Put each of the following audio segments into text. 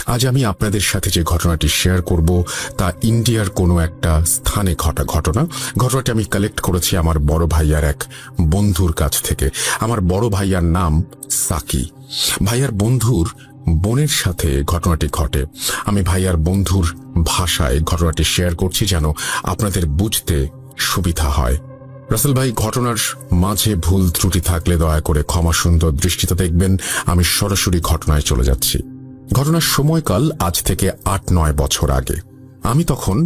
আজ আমি আপনাদের সাথে যে ঘটনাটি শেয়ার করব তা ইন্ডিয়ার কোনো একটা স্থানে ঘটা ঘটনাটি আমি কালেক্ট করেছি আমার বড় ভাইয়ার এক বন্ধুর কাছ থেকে। আমার বড় ভাইয়ার নাম সাকি। ভাইয়ার বন্ধুর বোনের সাথে ঘটনাটি ঘটে। আমি ভাইয়ার বন্ধুর ভাষায় ঘটনাটি শেয়ার করছি যেন আপনাদের বুঝতে সুবিধা হয়। রাসেল ভাই, ঘটনার মাঝে ভুল ত্রুটি থাকলে দয়া করে ক্ষমা সুন্দর দৃষ্টিতে দেখবেন। আমি সরাসরি ঘটনায় চলে যাচ্ছি। ঘটনার সময়কাল আজ থেকে ৮-৯ বছর আগে। আমি তখন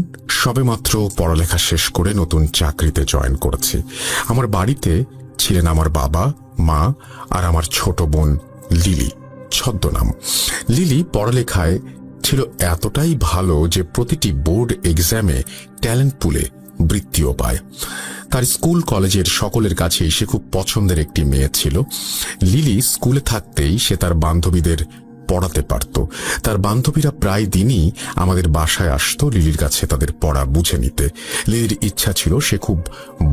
সবেমাত্র পড়ালেখা শেষ করে নতুন চাকরিতে জয়েন করেছি। আমার বাড়িতে ছিলেন আমার বাবা, মা আর আমার ছোট বোন লিলি, ছদ্মনাম। লিলি পড়ালেখায় ছিল এতটাই ভালো যে প্রতিটি বোর্ড এক্সামে ট্যালেন্ট পুলে বৃত্তিও পায়। তার স্কুল কলেজের সকলের কাছেই সে খুব পছন্দের একটি মেয়ে ছিল। লিলি স্কুলে থাকতেই সে তার বান্ধবীদের পড়াতে পারত। তার বান্ধবীরা প্রায় দিনই আমাদের বাসায় আসতো লিলির কাছে তাদের পড়া বুঝে নিতে। লিলির ইচ্ছা ছিল সে খুব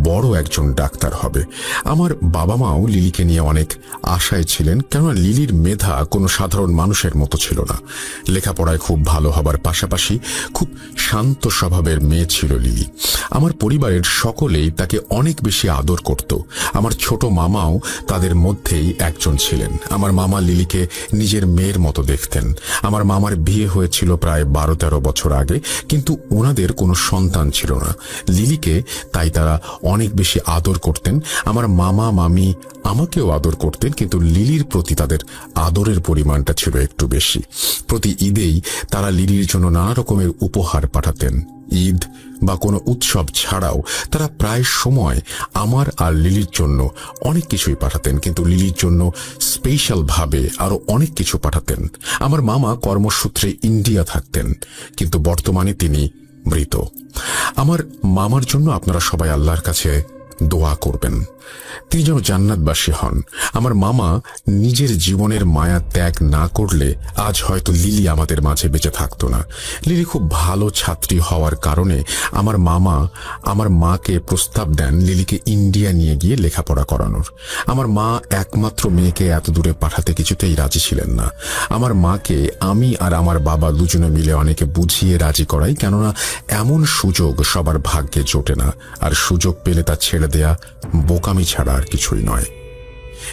বড় একজন ডাক্তার হবে। আমার বাবা মাও লিলিকে নিয়ে অনেক আশায় ছিলেন, কেননা লিলির মেধা কোনো সাধারণ মানুষের মতো ছিল না। লেখাপড়ায় খুব ভালো হবার পাশাপাশি খুব শান্ত স্বভাবের মেয়ে ছিল লিলি। আমার পরিবারের সকলেই তাকে অনেক বেশি আদর করত। আমার ছোট মামাও তাদের মধ্যেই একজন ছিলেন। আমার মামা লিলিকে নিজের মেয়ের মতো দেখতেন। আমার মামার বিয়ে হয়েছিল প্রায় 12-13 বছর আগে, কিন্তু ওনাদের কোনো সন্তান ছিল না। লিলিকে তাই তারা অনেক বেশি আদর করতেন। আমার মামা মামি আমাকেও আদর করতেন, কিন্তু লিলির প্রতি তাদের আদরের পরিমাণটা ছিল একটু বেশি। প্রতি ঈদেই তারা লিলির জন্য নানা রকমের উপহার পাঠাতেন। ঈদ বা কোনো উৎসব ছাড়াও তারা প্রায় সময় আমার আর লিলির জন্য অনেক কিছুই পাঠাতেন, কিন্তু লিলির জন্য স্পেশাল ভাবে আরো অনেক কিছু পাঠাতেন। আমার মামা কর্মসূত্রে ইন্ডিয়া থাকতেন, কিন্তু বর্তমানে তিনি মৃত। আমার মামার জন্য আপনারা সবাই আল্লাহর কাছে দোয়া করবেন, তিনি যেন জান্নাতবাসী হন। আমার মামা নিজের জীবনের মায়া ত্যাগ না করলে আজ হয়তো লিলি আমাদের মাঝে বেঁচে থাকতো না। লিলি খুব ভালো ছাত্রী হওয়ার কারণে আমার মামা আমার মাকে প্রস্তাব দেন লিলিকে ইন্ডিয়া নিয়ে গিয়ে লেখাপড়া করানোর। আমার মা একমাত্র মেয়েকে এত দূরে পাঠাতে কিছুতেই রাজি ছিলেন না। আমার মাকে আমি আর আমার বাবা দুজনে মিলে অনেকে বুঝিয়ে রাজি করাই, কেননা এমন সুযোগ সবার ভাগ্যে জোটে না, আর সুযোগ পেলে তা ছেড়ে দেয়া বোকামি ছাড়া আর কিছুই নয়।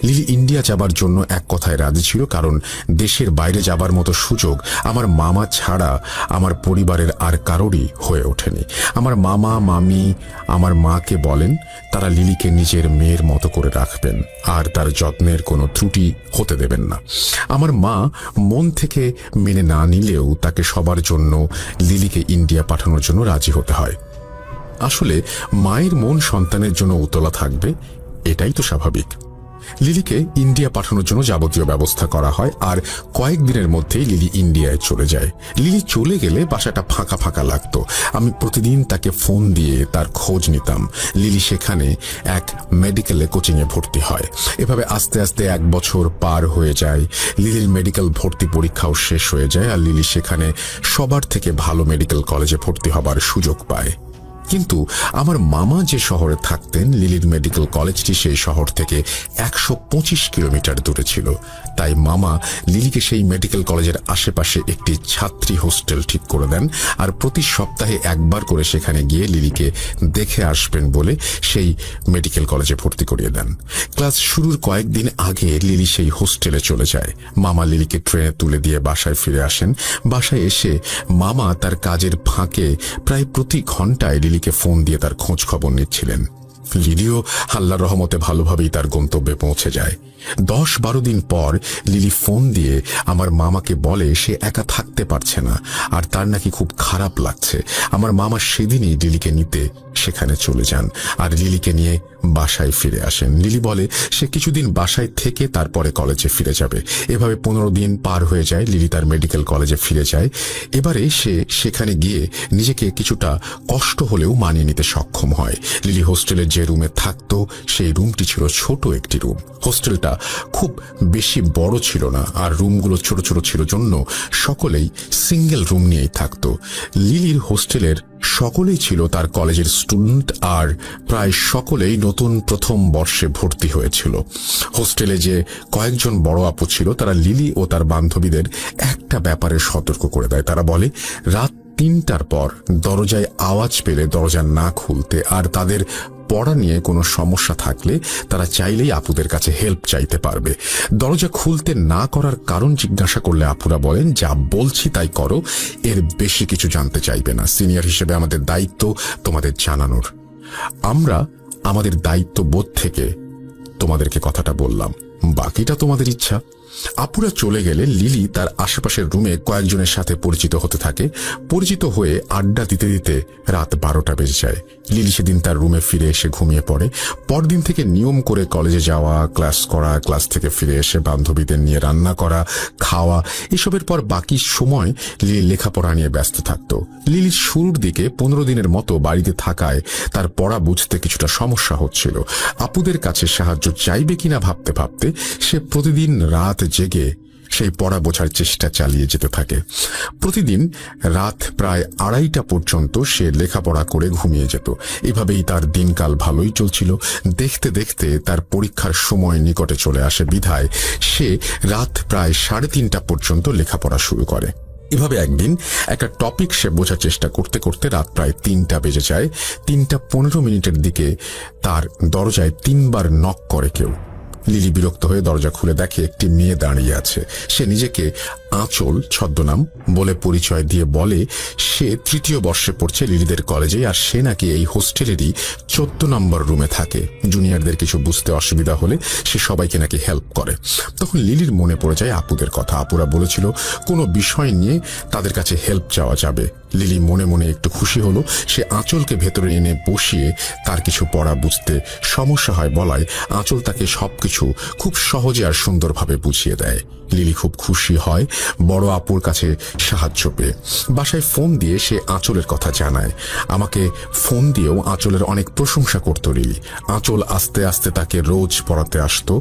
লিলি ইন্ডিয়া যাবার জন্য এক কথায় রাজি ছিল, কারণ দেশের বাইরে যাবার মতো সুযোগ আমার মামা ছাড়া আমার পরিবারের আর কারোরই হয়ে ওঠেনি। আমার মামা মামি আমার মাকে বলেন তারা লিলিকে নিজের মেয়ের মতো করে রাখবেন আর তার যত্নের কোনো ত্রুটি হতে দেবেন না। আমার মা মন থেকে মেনে না নিলেও তাকে সবার জন্য লিলিকে ইন্ডিয়া পাঠানোর জন্য রাজি হতে হয়। আসলে মায়ের মন সন্তানের জন্য উতলা থাকবে, এটাই তো স্বাভাবিক। লিলিকে ইন্ডিয়া পাঠানোর জন্য যাবতীয় ব্যবস্থা করা হয়, আর কয়েকদিনের মধ্যেই লিলি ইন্ডিয়ায় চলে যায়। লিলি চলে গেলে বাসাটা ফাঁকা ফাঁকা লাগতো। আমি প্রতিদিন তাকে ফোন দিয়ে তার খোঁজ নিতাম। লিলি সেখানে এক মেডিকেলে কোচিংয়ে ভর্তি হয়। এভাবে আস্তে আস্তে 1 বছর পার হয়ে যায়। লিলির মেডিকেল ভর্তি পরীক্ষাও শেষ হয়ে যায়, আর লিলি সেখানে সবার থেকে ভালো মেডিকেল কলেজে ভর্তি হবার সুযোগ পায়। কিন্তু আমার মামা যে শহরে থাকতেন, লিলির মেডিকেল কলেজটি সেই শহর থেকে 125 কিলোমিটার দূরে ছিল। তাই মামা লিলিকে সেই মেডিকেল কলেজের আশেপাশে একটি ছাত্রী হোস্টেল ঠিক করে দেন, আর প্রতি সপ্তাহে একবার করে সেখানে গিয়ে লিলিকে দেখে আসবেন বলে সেই মেডিকেল কলেজে ভর্তি করিয়ে দেন। ক্লাস শুরুর কয়েকদিন আগে লিলি সেই হোস্টেলে চলে যায়। মামা লিলিকে ট্রেনে তুলে দিয়ে বাসায় ফিরে আসেন। বাসায় এসে মামা তার কাজের ফাঁকে প্রায় প্রতি ঘন্টায় লিলিকে ফোন দিয়ে তার খোঁজ খবর নিচ্ছিলেন। লিলিও আল্লাহর রহমতে ভালোভাবেই তার গন্তব্যে পৌঁছে যায়। 10-12 দিন পর লিলি ফোন দিয়ে আমার মামাকে বলে সে একা থাকতে পারছে না, আর তার নাকি খুব খারাপ লাগছে। আমার মামা সেদিনই লিলিকে নিতে সেখানে চলে যান, আর লিলিকে নিয়ে বাসায় ফিরে আসেন। লিলি বলে সে কিছুদিন বাসায় থেকে তারপরে কলেজে ফিরে যাবে। এভাবে 15 দিন পার হয়ে যায়। লিলি তার মেডিকেল কলেজে ফিরে যায়। এবারে সে সেখানে গিয়ে নিজেকে কিছুটা কষ্ট হলেও মানিয়ে নিতে সক্ষম হয়। লিলি হোস্টেলের যে রুমে থাকতো সেই রুমটি ছিল ছোট একটি রুম। হোস্টেলটা হোস্টেলটা খুব বেশি বড় ছিল না, আর রুমগুলো ছোট ছোট ছিল জন্য সকলেই সিঙ্গেল রুম নিয়েই থাকতো। লিলির হোস্টেলের সকলেই ছিল তার কলেজের স্টুডেন্ট, আর প্রায় সকলেই নতুন প্রথম বর্ষে ভর্তি হয়েছিল। হোস্টেলে যে কয়েকজন বড় আপু ছিল তারা লিলি ও তার বান্ধবীদের একটা ব্যাপারে সতর্ক করে দেয়। তারা বলে রাত 3টার পর দরজায় আওয়াজ পেলে দরজা না খুলতে, আর তাদের পড়া নিয়ে কোনো সমস্যা থাকলে তারা চাইলেই আপুদের কাছে হেল্প চাইতে পারবে। দরজা খুলতে না করার কারণ জিজ্ঞাসা করলে আপুরা বলেন, যা বলছি তাই করো, এর বেশি কিছু জানতে চাইবে না। সিনিয়র হিসেবে আমাদের দায়িত্ব তোমাদের জানানোর। আমরা আমাদের দায়িত্ববোধ থেকে তোমাদেরকে কথাটা বললাম, বাকিটা তোমাদের ইচ্ছা। আপুরা চলে গেলে লিলি তার আশেপাশের রুমে কয়েকজনের সাথে পরিচিত হতে থাকে। পরিচিত হয়ে আড্ডা দিতে দিতে রাত 12টা বেজে যায়। লিলি সেদিন তার রুমে ফিরে এসে ঘুমিয়ে পড়ে। পরদিন থেকে নিয়ম করে কলেজে যাওয়া, ক্লাস করা, ক্লাস থেকে ফিরে এসে বান্ধবীদের নিয়ে রান্না করা, খাওয়া, এসবের পর বাকি সময় লিলি লেখাপড়া নিয়ে ব্যস্ত থাকত। লিলির শুরুর দিকে 15 দিনের মতো বাড়িতে থাকায় তার পড়া বুঝতে কিছুটা সমস্যা হচ্ছিল। আপুদের কাছে সাহায্য চাইবে কিনা ভাবতে ভাবতে সে প্রতিদিন রাত জেগে সেই পড়া বোঝার চেষ্টা চালিয়ে যেতে থাকে। প্রতিদিন রাত প্রায় 2:30 পর্যন্ত সে লেখাপড়া করে ঘুমিয়ে যেত। এভাবেই তার দিনকাল ভালোই চলছিল। দেখতে দেখতে তার পরীক্ষার সময় নিকটে চলে আসে বিধায় সে রাত প্রায় 3:30 পর্যন্ত লেখাপড়া শুরু করে। এভাবে একদিন একটা টপিক সে বোঝার চেষ্টা করতে করতে রাত প্রায় 3টা বেজে যায়। 3:15 দিকে তার দরজায় 3বার নক করে কেউ। লিলি বিরক্ত হয়ে দরজা খুলে দেখে একটি মেয়ে দাঁড়িয়ে আছে। সে নিজেকে আঁচল ছদ্মনাম বলে পরিচয় দিয়ে বলে সে 3য় বর্ষে পড়ছে লিলিদের কলেজে, আর সে নাকি এই হোস্টেলেরই 14 নম্বর রুমে থাকে। জুনিয়রদের কিছু বুঝতে অসুবিধা হলে সে সবাইকে নাকি হেল্প করে। তখন লিলির মনে পড়ে যায় আপুদের কথা। আপুরা বলেছিল কোনো বিষয় নিয়ে তাদের কাছে হেল্প চাওয়া যাবে। লিলি মনে মনে একটু খুশি হলো। সে আঁচলকে ভেতরে এনে বসিয়ে তার কিছু পড়া বুঝতে সমস্যা হয় বলায় আঁচল তাকে সবকিছু খুব সহজে আর সুন্দরভাবে বুঝিয়ে দেয়। লিলি খুব খুশি হয় বড় আপুর কাছে সাহায্য পেয়ে। বাসায় ফোন দিয়ে সে আঁচলের কথা জানায়। আমাকে ফোন দিয়েও আঁচলের অনেক প্রশংসা করত লিলি। আঁচল আস্তে আস্তে তাকে রোজ পড়াতে আসতো।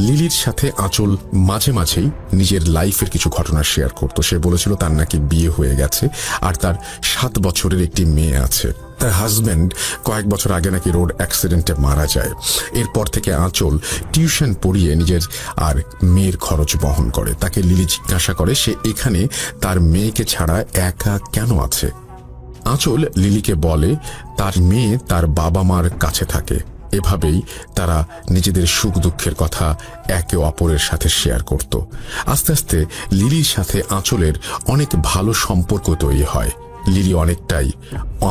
লিলির সাথে আঁচল মাঝে মাঝেই নিজের লাইফের কিছু ঘটনা শেয়ার করত। সে বলেছিল তার নাকি বিয়ে হয়ে গেছে আর তার 7 বছরের একটি মেয়ে আছে। তার হাজব্যান্ড কয়েক বছর আগে নাকি রোড অ্যাক্সিডেন্টে মারা যায়। এরপর থেকে আঁচল টিউশন পড়িয়ে নিজের আর মেয়ের খরচ বহন করে। তাকে লিলি জিজ্ঞাসা করে সে এখানে তার মেয়েকে ছাড়া একা কেন আছে। আঁচল লিলিকে বলে তার মেয়ে তার বাবা মার কাছে থাকে। এভাবেই তারা নিজেদের সুখ দুঃখের কথা একে অপরের সাথে শেয়ার করত। আস্তে আস্তে লিলির সাথে আঁচলের অনেক ভালো সম্পর্ক তৈরি হয়। লিলি অনেকটাই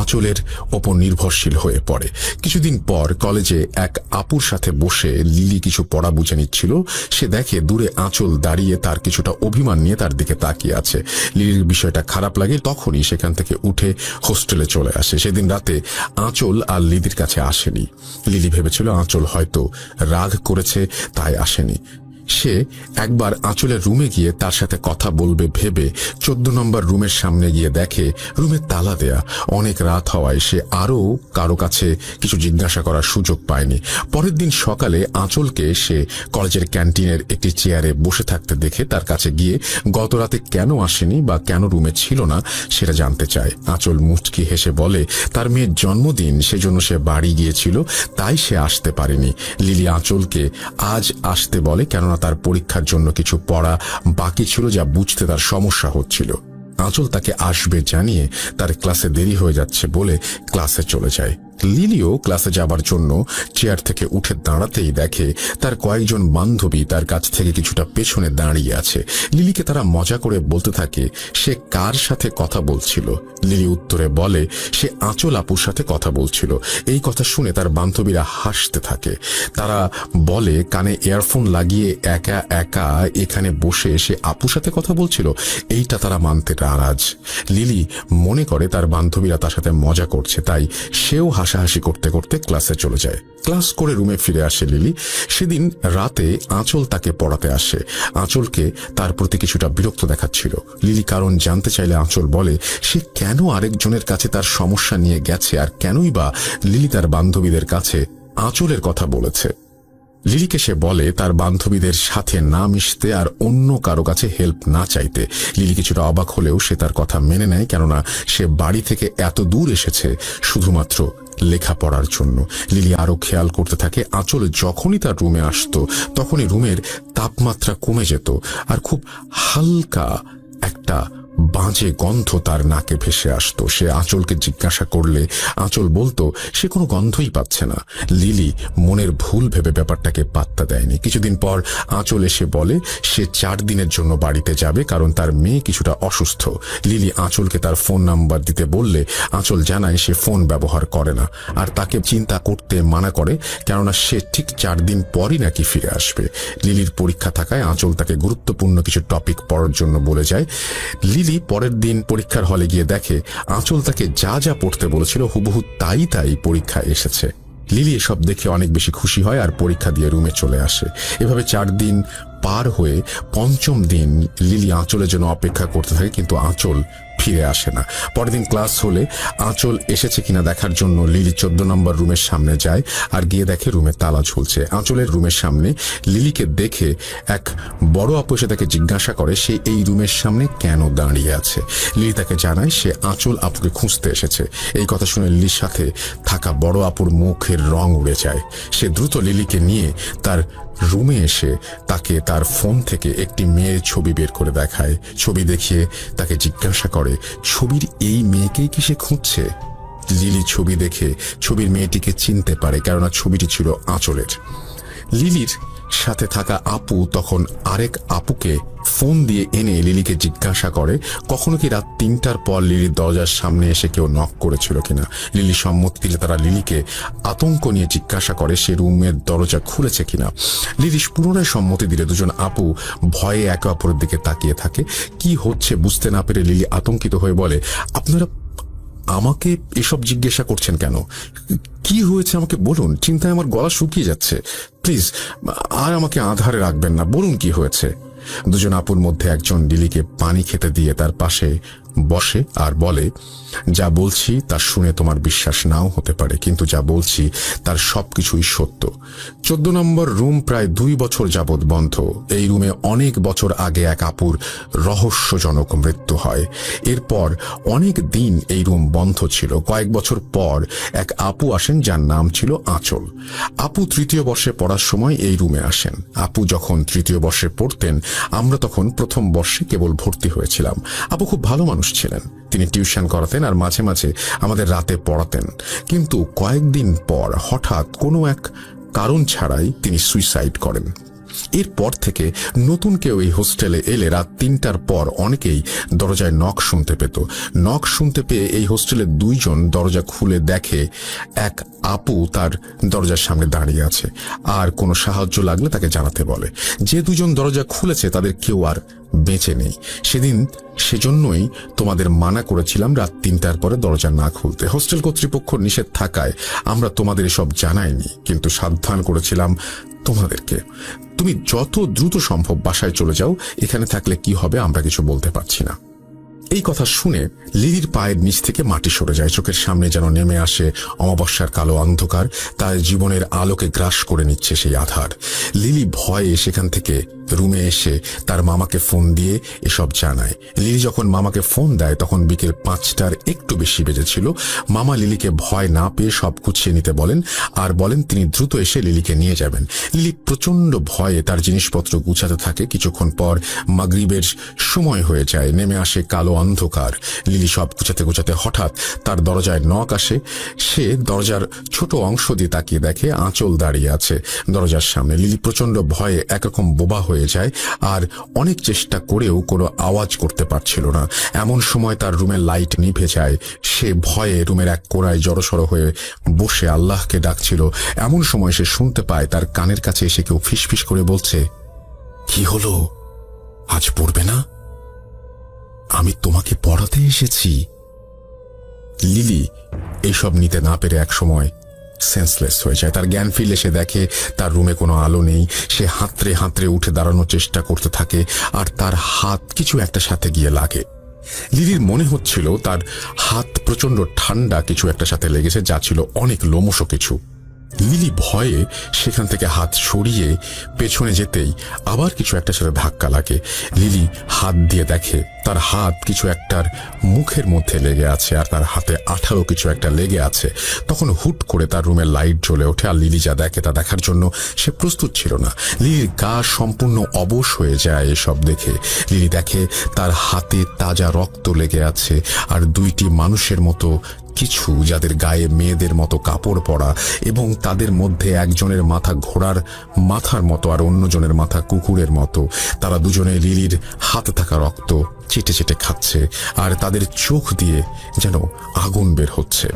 আঁচলের ওপর নির্ভরশীল হয়ে পড়ে। কিছুদিন পর কলেজে এক আপুর সাথে বসে লিলি কিছু পড়া বুঝে নিচ্ছিল। সে দেখে দূরে আঁচল দাঁড়িয়ে তার কিছুটা অভিমান নিয়ে তার দিকে তাকিয়ে আছে। লিলির বিষয়টা খারাপ লাগে। তখনই সেখান থেকে উঠে হোস্টেলে চলে আসে। সেদিন রাতে আঁচল আর লিলির কাছে আসেনি। লিলি ভেবেছিল আঁচল হয়তো রাগ করেছে তাই আসেনি। সে একবার আঁচলের রুমে গিয়ে তার সাথে কথা বলবে ভেবে 14 নম্বর রুমের সামনে গিয়ে দেখে রুমে তালা দেয়া। অনেক রাত হওয়ায় সে আরও কারো কাছে কিছু জিজ্ঞাসা করার সুযোগ পায়নি। পরের দিন সকালে আঁচলকে সে কলেজের ক্যান্টিনের একটি চেয়ারে বসে থাকতে দেখে তার কাছে গিয়ে গত রাতে কেন আসেনি বা কেন রুমে ছিল না সেটা জানতে চায়। আঁচল মুচকি হেসে বলে তার মেয়ের জন্মদিন, সেজন্য সে বাড়ি গিয়েছিল, তাই সে আসতে পারেনি। লিলি আঁচলকে আজ আসতে বলে কেননা তার পরীক্ষার জন্য কিছু পড়া বাকি ছিল যা বুঝতে তার সমস্যা হচ্ছিল। আঁচল তাকে আসবে জানিয়ে তার ক্লাসে দেরি হয়ে যাচ্ছে বলে ক্লাসে চলে যায়। লিলিও ক্লাসে যাবার জন্য চেয়ার থেকে উঠে দাঁড়াতেই দেখে তার কয়েকজন বান্ধবী তার কাছ থেকে কিছুটা পেছনে দাঁড়িয়ে আছে। লিলিকে তারা মজা করে বলতে থাকে সে কার সাথে কথা বলছিল। লিলি উত্তরে বলে সে আঁচল আপুর সাথে কথা বলছিল। এই কথা শুনে তার বান্ধবীরা হাসতে থাকে। তারা বলে কানে ইয়ারফোন লাগিয়ে একা একা এখানে বসে সে আপুর সাথে কথা বলছিল। এইটা তারা মানতে নারাজ। লিলি মনে করে তার বান্ধবীরা তার সাথে মজা করছে, তাই সেও হাসাহাসি করতে করতে ক্লাসে চলে যায়। ক্লাস করে রুমে ফিরে আসে লিলি। সেদিন রাতে আঁচল তাকে পড়াতে আসে। আঁচলকে তার প্রতি কিছুটা বিরক্ত দেখাচ্ছিল। লিলি কারণ জানতে চাইলে আঁচল বলে সে কেন আরেকজনের কাছে তার সমস্যা নিয়ে গেছে আর কেনই বা লিলি তার বান্ধবীদের কাছে আঁচলের কথা বলেছে। লিলিকে সে বলে তার বান্ধবীদের সাথে না মিশতে আর অন্য কারো কাছে হেল্প না চাইতে। লিলি কিছুটা অবাক হলেও সে তার কথা মেনে নেয়, কেননা সে বাড়ি থেকে এত দূর এসেছে শুধুমাত্র লেখাপড়ার জন্য। লিলি আরো খেয়াল করতে থাকে আঁচল যখনই তার রুমে আসতো তখনই রুমের তাপমাত্রা কমে যেত আর খুব হালকা একটা বাজে গন্ধ তার নাকে ভেসে আসতো। সে আঁচলকে জিজ্ঞাসা করলে আঁচল বলতো সে কোনো গন্ধই পাচ্ছে না। লিলি মনের ভুল ভেবে ব্যাপারটাকে পাত্তা দেয়নি। কিছুদিন পর আঁচল এসে বলে সে 4 দিনের জন্য বাড়িতে যাবে, কারণ তার মেয়ে কিছুটা অসুস্থ। লিলি আঁচলকে তার ফোন নাম্বার দিতে বললে আঁচল জানায় সে ফোন ব্যবহার করে না আর তাকে চিন্তা করতে মানা করে, কেননা সে ঠিক 4 দিন পরই নাকি ফিরে আসবে। লিলির পরীক্ষা থাকায় আঁচল তাকে গুরুত্বপূর্ণ কিছু টপিক পড়ার জন্য বলে যায়। লিলি পরের দিন পরীক্ষার হলে গিয়ে দেখে আঁচল তাকে যা যা পড়তে বলেছিল হুবহু তাই তাই পরীক্ষা এসেছে। লিলি এসব দেখে অনেক বেশি খুশি হয় আর পরীক্ষা দিয়ে রুমে চলে আসে। এভাবে 4 দিন পার হয়ে 5ম দিন লিলি আঁচলের জন্য অপেক্ষা করতে থাকে, কিন্তু আঁচল ফিরে আসে না। পরের দিন ক্লাস হলে আঁচল এসেছে কিনা দেখার জন্য লিলি 14 নম্বর রুমের সামনে যায় আর গিয়ে দেখে রুমে তালা ঝুলছে। আঁচলের রুমের সামনে লিলিকে দেখে এক বড় আপু এসে তাকে জিজ্ঞাসা করে সে এই রুমের সামনে কেন দাঁড়িয়ে আছে। লিলি তাকে জানায় সে আঁচল আপুকে খুঁজতে এসেছে। এই কথা শুনে লিলির সাথে থাকা বড় আপুর মুখের রং উড়ে যায়। সে দ্রুত লিলিকে নিয়ে তার রুমে এসে তাকে তার ফোন থেকে একটি মেয়ের ছবি বের করে দেখায়। ছবি দেখিয়ে তাকে জিজ্ঞাসা করে ছবির এই মেয়েকেই কি সে খুঁজছে। লিলি ছবি দেখে ছবির মেয়েটিকে চিনতে পারে, কেননা ছবিটি ছিল আঁচলের। লিলির সাথে থাকা আপু তখন আরেক আপুকে ফোন দিয়ে এনে লিলিকে জিজ্ঞাসা করে কখনো কি রাত 3টার পর লিলির দরজার সামনে এসে কেউ নক করেছিল কিনা। লিলি সম্মতি দিলে তারা লিলিকে আতঙ্ক নিয়ে জিজ্ঞাসা করে সে রুমের দরজা খুলেছে কিনা। লিলি পুনরায় সম্মতি দিলে দুজন আপু ভয়ে একে অপরের দিকে তাকিয়ে থাকে। কি হচ্ছে বুঝতে না পেরে লিলি আতঙ্কিত হয়ে বলে আপনারা আমাকে এসব জিজ্ঞাসা করছেন কেন? কি হয়েছে আমাকে বলুন, চিন্তায় আমার গলা শুকিয়ে যাচ্ছে। প্লিজ আর আমাকে আধারে রাখবেন না, বলুন কি হয়েছে। দুজন আপুর মধ্যে একজন লিলিকে পানি খেতে দিয়ে তার পাশে বসে আর বলে যা বলছি তা শুনে তোমার বিশ্বাস নাও হতে পারে, কিন্তু যা বলছি তার সবকিছুই সত্য। 14 নম্বর রুম প্রায় 2 বছর যাবৎ বন্ধ। এই রুমে অনেক বছর আগে এক আপুর রহস্যজনক মৃত্যু হয়। এরপর অনেক দিন এই রুম বন্ধ ছিল। কয়েক বছর পর এক আপু আসেন যার নাম ছিল আঁচল। আপু 3য় বর্ষে পড়ার সময় এই রুমে আসেন। আপু যখন 3য় বর্ষে পড়তেন আমরা তখন 1ম বর্ষে কেবল ভর্তি হয়েছিলাম। আপু খুব ভালো মানুষ ছিলেন। তিনি টিউশন করাতেন আর মাঝে মাঝে আমাদের রাতে পড়াতেন, কিন্তু কয়েকদিন পর হঠাৎ কোনো এক কারণ ছাড়াই তিনি সুইসাইড করেন। এরপর থেকে নতুন কেউ এই হোস্টেলে এলে রাত 3টার পর অনেকেই দরজায় নক শুনতে পেত। নক শুনতে পেয়ে এই হোস্টেলের 2 জন দরজা খুলে দেখে এক আপু তার দরজার সামনে দাঁড়িয়ে আছে আর কোনো সাহায্য লাগলে তাকে জানাতে বলে। যে 2 জন দরজা খুলেছে তাদের কেউ আর বেঁচে নেই। সেজন্যই তোমাদের মানা করেছিলাম রাত 3টার পরে দরজা না খুলতে। হোস্টেল কর্তৃপক্ষ নিষেধ থাকায় আমরা তোমাদের এসব জানাইনি, কিন্তু সাবধান করেছিলাম তোমাদেরকে। তুমি যত দ্রুত সম্ভব বাসায় চলে যাও, এখানে থাকলে কি হবে আমরা কিছু বলতে পারছি না। এই কথা শুনে লিলির পায়ের নিচ থেকে মাটি সরে যায়। চোখের সামনে যেন নেমে আসে অমাবস্যার কালো অন্ধকার। তার জীবনের আলোকে গ্রাস করে নিচ্ছে সেই আধার। লিলি ভয়ে সেখান থেকে রুমে এসে তার মামাকে ফোন দিয়ে এসব জানায়। লিলি যখন মামাকে ফোন দেয় তখন বিকেল 5টার একটু বেশি বেজেছিল। মামা লিলিকে ভয় না পেয়ে সব গুছিয়ে নিতে বলেন আর বলেন তিনি দ্রুত এসে লিলিকে নিয়ে যাবেন। লিলি প্রচন্ড ভয়ে তার জিনিসপত্র গুছাতে থাকে। কিছুক্ষণ পর মাগরিবের সময় হয়ে যায়, নেমে আসে কালো অন্ধকার। লিলি সব গুছাতে গুছাতে হঠাৎ তার দরজায় নক আসে। সে দরজার ছোট অংশ দিয়ে তাকিয়ে দেখে আঁচল দাঁড়িয়ে আছে দরজার সামনে। লিলি প্রচন্ড ভয়ে একরকম বোবা হয়ে যায় আর অনেক চেষ্টা করেও কোনো আওয়াজ করতে পারছিল না। এমন সময় তার রুমের লাইট নিভে যায়। সে ভয়ে রুমের এক কোণায় জড়সড় হয়ে বসে আল্লাহকে ডাকছিল। এমন সময় সে শুনতে পায় তার কানের কাছে এসে কেউ ফিসফিস করে বলছে, কি হলো, আজ পড়বে না? আমি তোমাকে পড়াতে এসেছি। লিলি এইসব নিতে না পেরে এক সময় সেন্সলেস হয়ে যায়। তার জ্ঞান ফিরলে সে দেখে তার রুমে কোনো আলো নেই। সে হাতড়ে হাতড়ে উঠে দাঁড়ানোর চেষ্টা করতে থাকে আর তার হাত কিছু একটা সাথে গিয়ে লাগে। লিলির মনে হচ্ছিল তার হাত প্রচন্ড ঠান্ডা কিছু একটা সাথে লেগেছে, যা ছিল অনেক লোমশ কিছু। লিলি ভয়ে সেখান থেকে হাত সরিয়ে পেছনে যেতেই আবার কিছু একটা সাথে ধাক্কা লাগে। লিলি হাত দিয়ে দেখে তার হাত কিছু একটার মুখের মধ্যে লেগে আছে আর তার হাতে আঠারো কিছু একটা লেগে আছে। তখন হুট করে তার রুমের লাইট জ্বলে ওঠে আর লিলি যা দেখে তা দেখার জন্য সে প্রস্তুত ছিল না। লিলির গা সম্পূর্ণ অবশ হয়ে যায় এসব দেখে। লিলি দেখে তার হাতে তাজা রক্ত লেগে আছে আর দুইটি মানুষের মতো কিছু, যাদের গায়ে মেয়েদের মতো কাপড় পরা এবং তাদের মধ্যে একজনের মাথা ঘোড়ার মাথার মতো আর অন্যজনের মাথা কুকুরের মতো। তারা দুজনে লিলির হাতে থাকা রক্ত চেটে চেটে খাচ্ছে আর তাদের চোখ দিয়ে যেন আগুন বের হচ্ছে।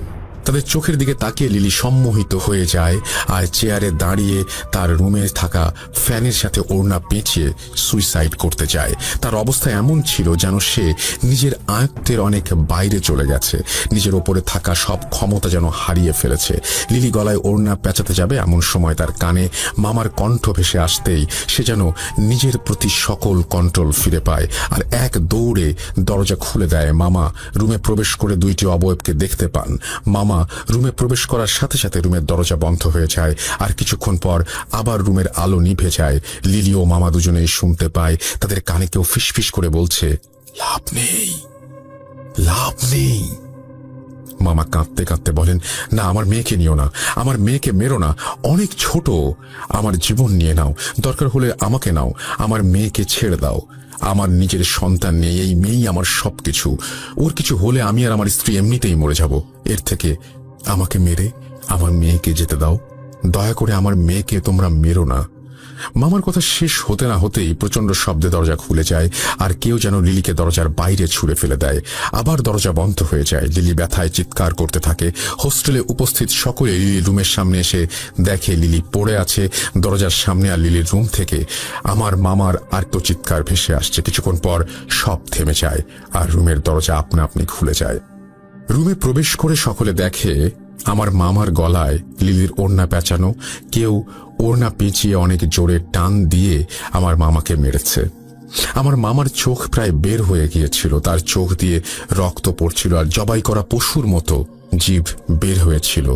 তাদের চোখের দিকে তাকিয়ে লিলি সম্মোহিত হয়ে যায় আর চেয়ারে দাঁড়িয়ে তার রুমে থাকা ফ্যানের সাথে ওড়না পেঁচিয়ে সুইসাইড করতে যায়। তার অবস্থা এমন ছিল যেন সে নিজের আয়ত্তের অনেক বাইরে চলে গেছে, নিজের ওপরে থাকা সব ক্ষমতা যেন হারিয়ে ফেলেছে। লিলি গলায় ওড়না পেঁচাতে যাবে এমন সময় তার কানে মামার কণ্ঠ ভেসে আসতেই সে যেন নিজের প্রতি সকল কন্ট্রোল ফিরে পায় আর এক দৌড়ে দরজা খুলে দেয়। মামা রুমে প্রবেশ করে দুইটি অবয়বকে দেখতে পান। মামা রুমে প্রবেশ করার সাথে সাথে রুমের দরজা বন্ধ হয়ে যায় আর কিছুক্ষণ পর আবার রুমের আলো নিভে যায়। লিলি ও মামা দুজনেই শুনতে পায় তাদের কানে কেউ ফিসফিস করে বলছে, লাভ নেই, লাভ নেই। মামা কাঁদতে কাঁদতে বলেন, না, আমার মেয়েকে নিও না, আমার মেয়েকে মেরো না, অনেক ছোট, আমার জীবন নিয়ে নাও, দরকার হলে আমাকে নাও, আমার মেয়েকে ছেড়ে দাও। আমার নিজের সন্তান নেই, এই মেয়েই আমার সবকিছু, ওর কিছু হলে আমি আর আমার স্ত্রী এমনিতেই মরে যাব। এর থেকে আমাকে মেরে আমার মেয়েকে যেতে দাও, দয়া করে আমার মেয়েকে তোমরা মেরো না। মামার কথা শেষ হতে না হতেই প্রচন্ড শব্দে দরজা খুলে যায় আর কেউ যেন লিলিকে দরজার বাইরে ছুঁড়ে ফেলে দেয়। আবার দরজা বন্ধ হয়ে যায়। লিলি ব্যথায় চিৎকার করতে থাকে। হোস্টেলে উপস্থিত সকলে লিলির রুমের সামনে এসে দেখে লিলি পড়ে আছে দরজার সামনে আর লিলির রুম থেকে আমার মামার আর্ত চিৎকার ভেসে আসছে। কিছুক্ষণ পর সব থেমে যায় আর রুমের দরজা আপনা আপনি খুলে যায়। রুমে প্রবেশ করে সকলে দেখে আমার মামার গলায় লিলির ওড়না পেঁচানো, কেউ ওড়না পেঁচিয়ে অনেক জোরে টান দিয়ে আমার মামাকে মেরেছে। আমার মামার চোখ প্রায় বের হয়ে গিয়েছিল, তার চোখ দিয়ে রক্ত পড়ছিল আর জবাই করা পশুর মতো জিভ বের হয়েছিল।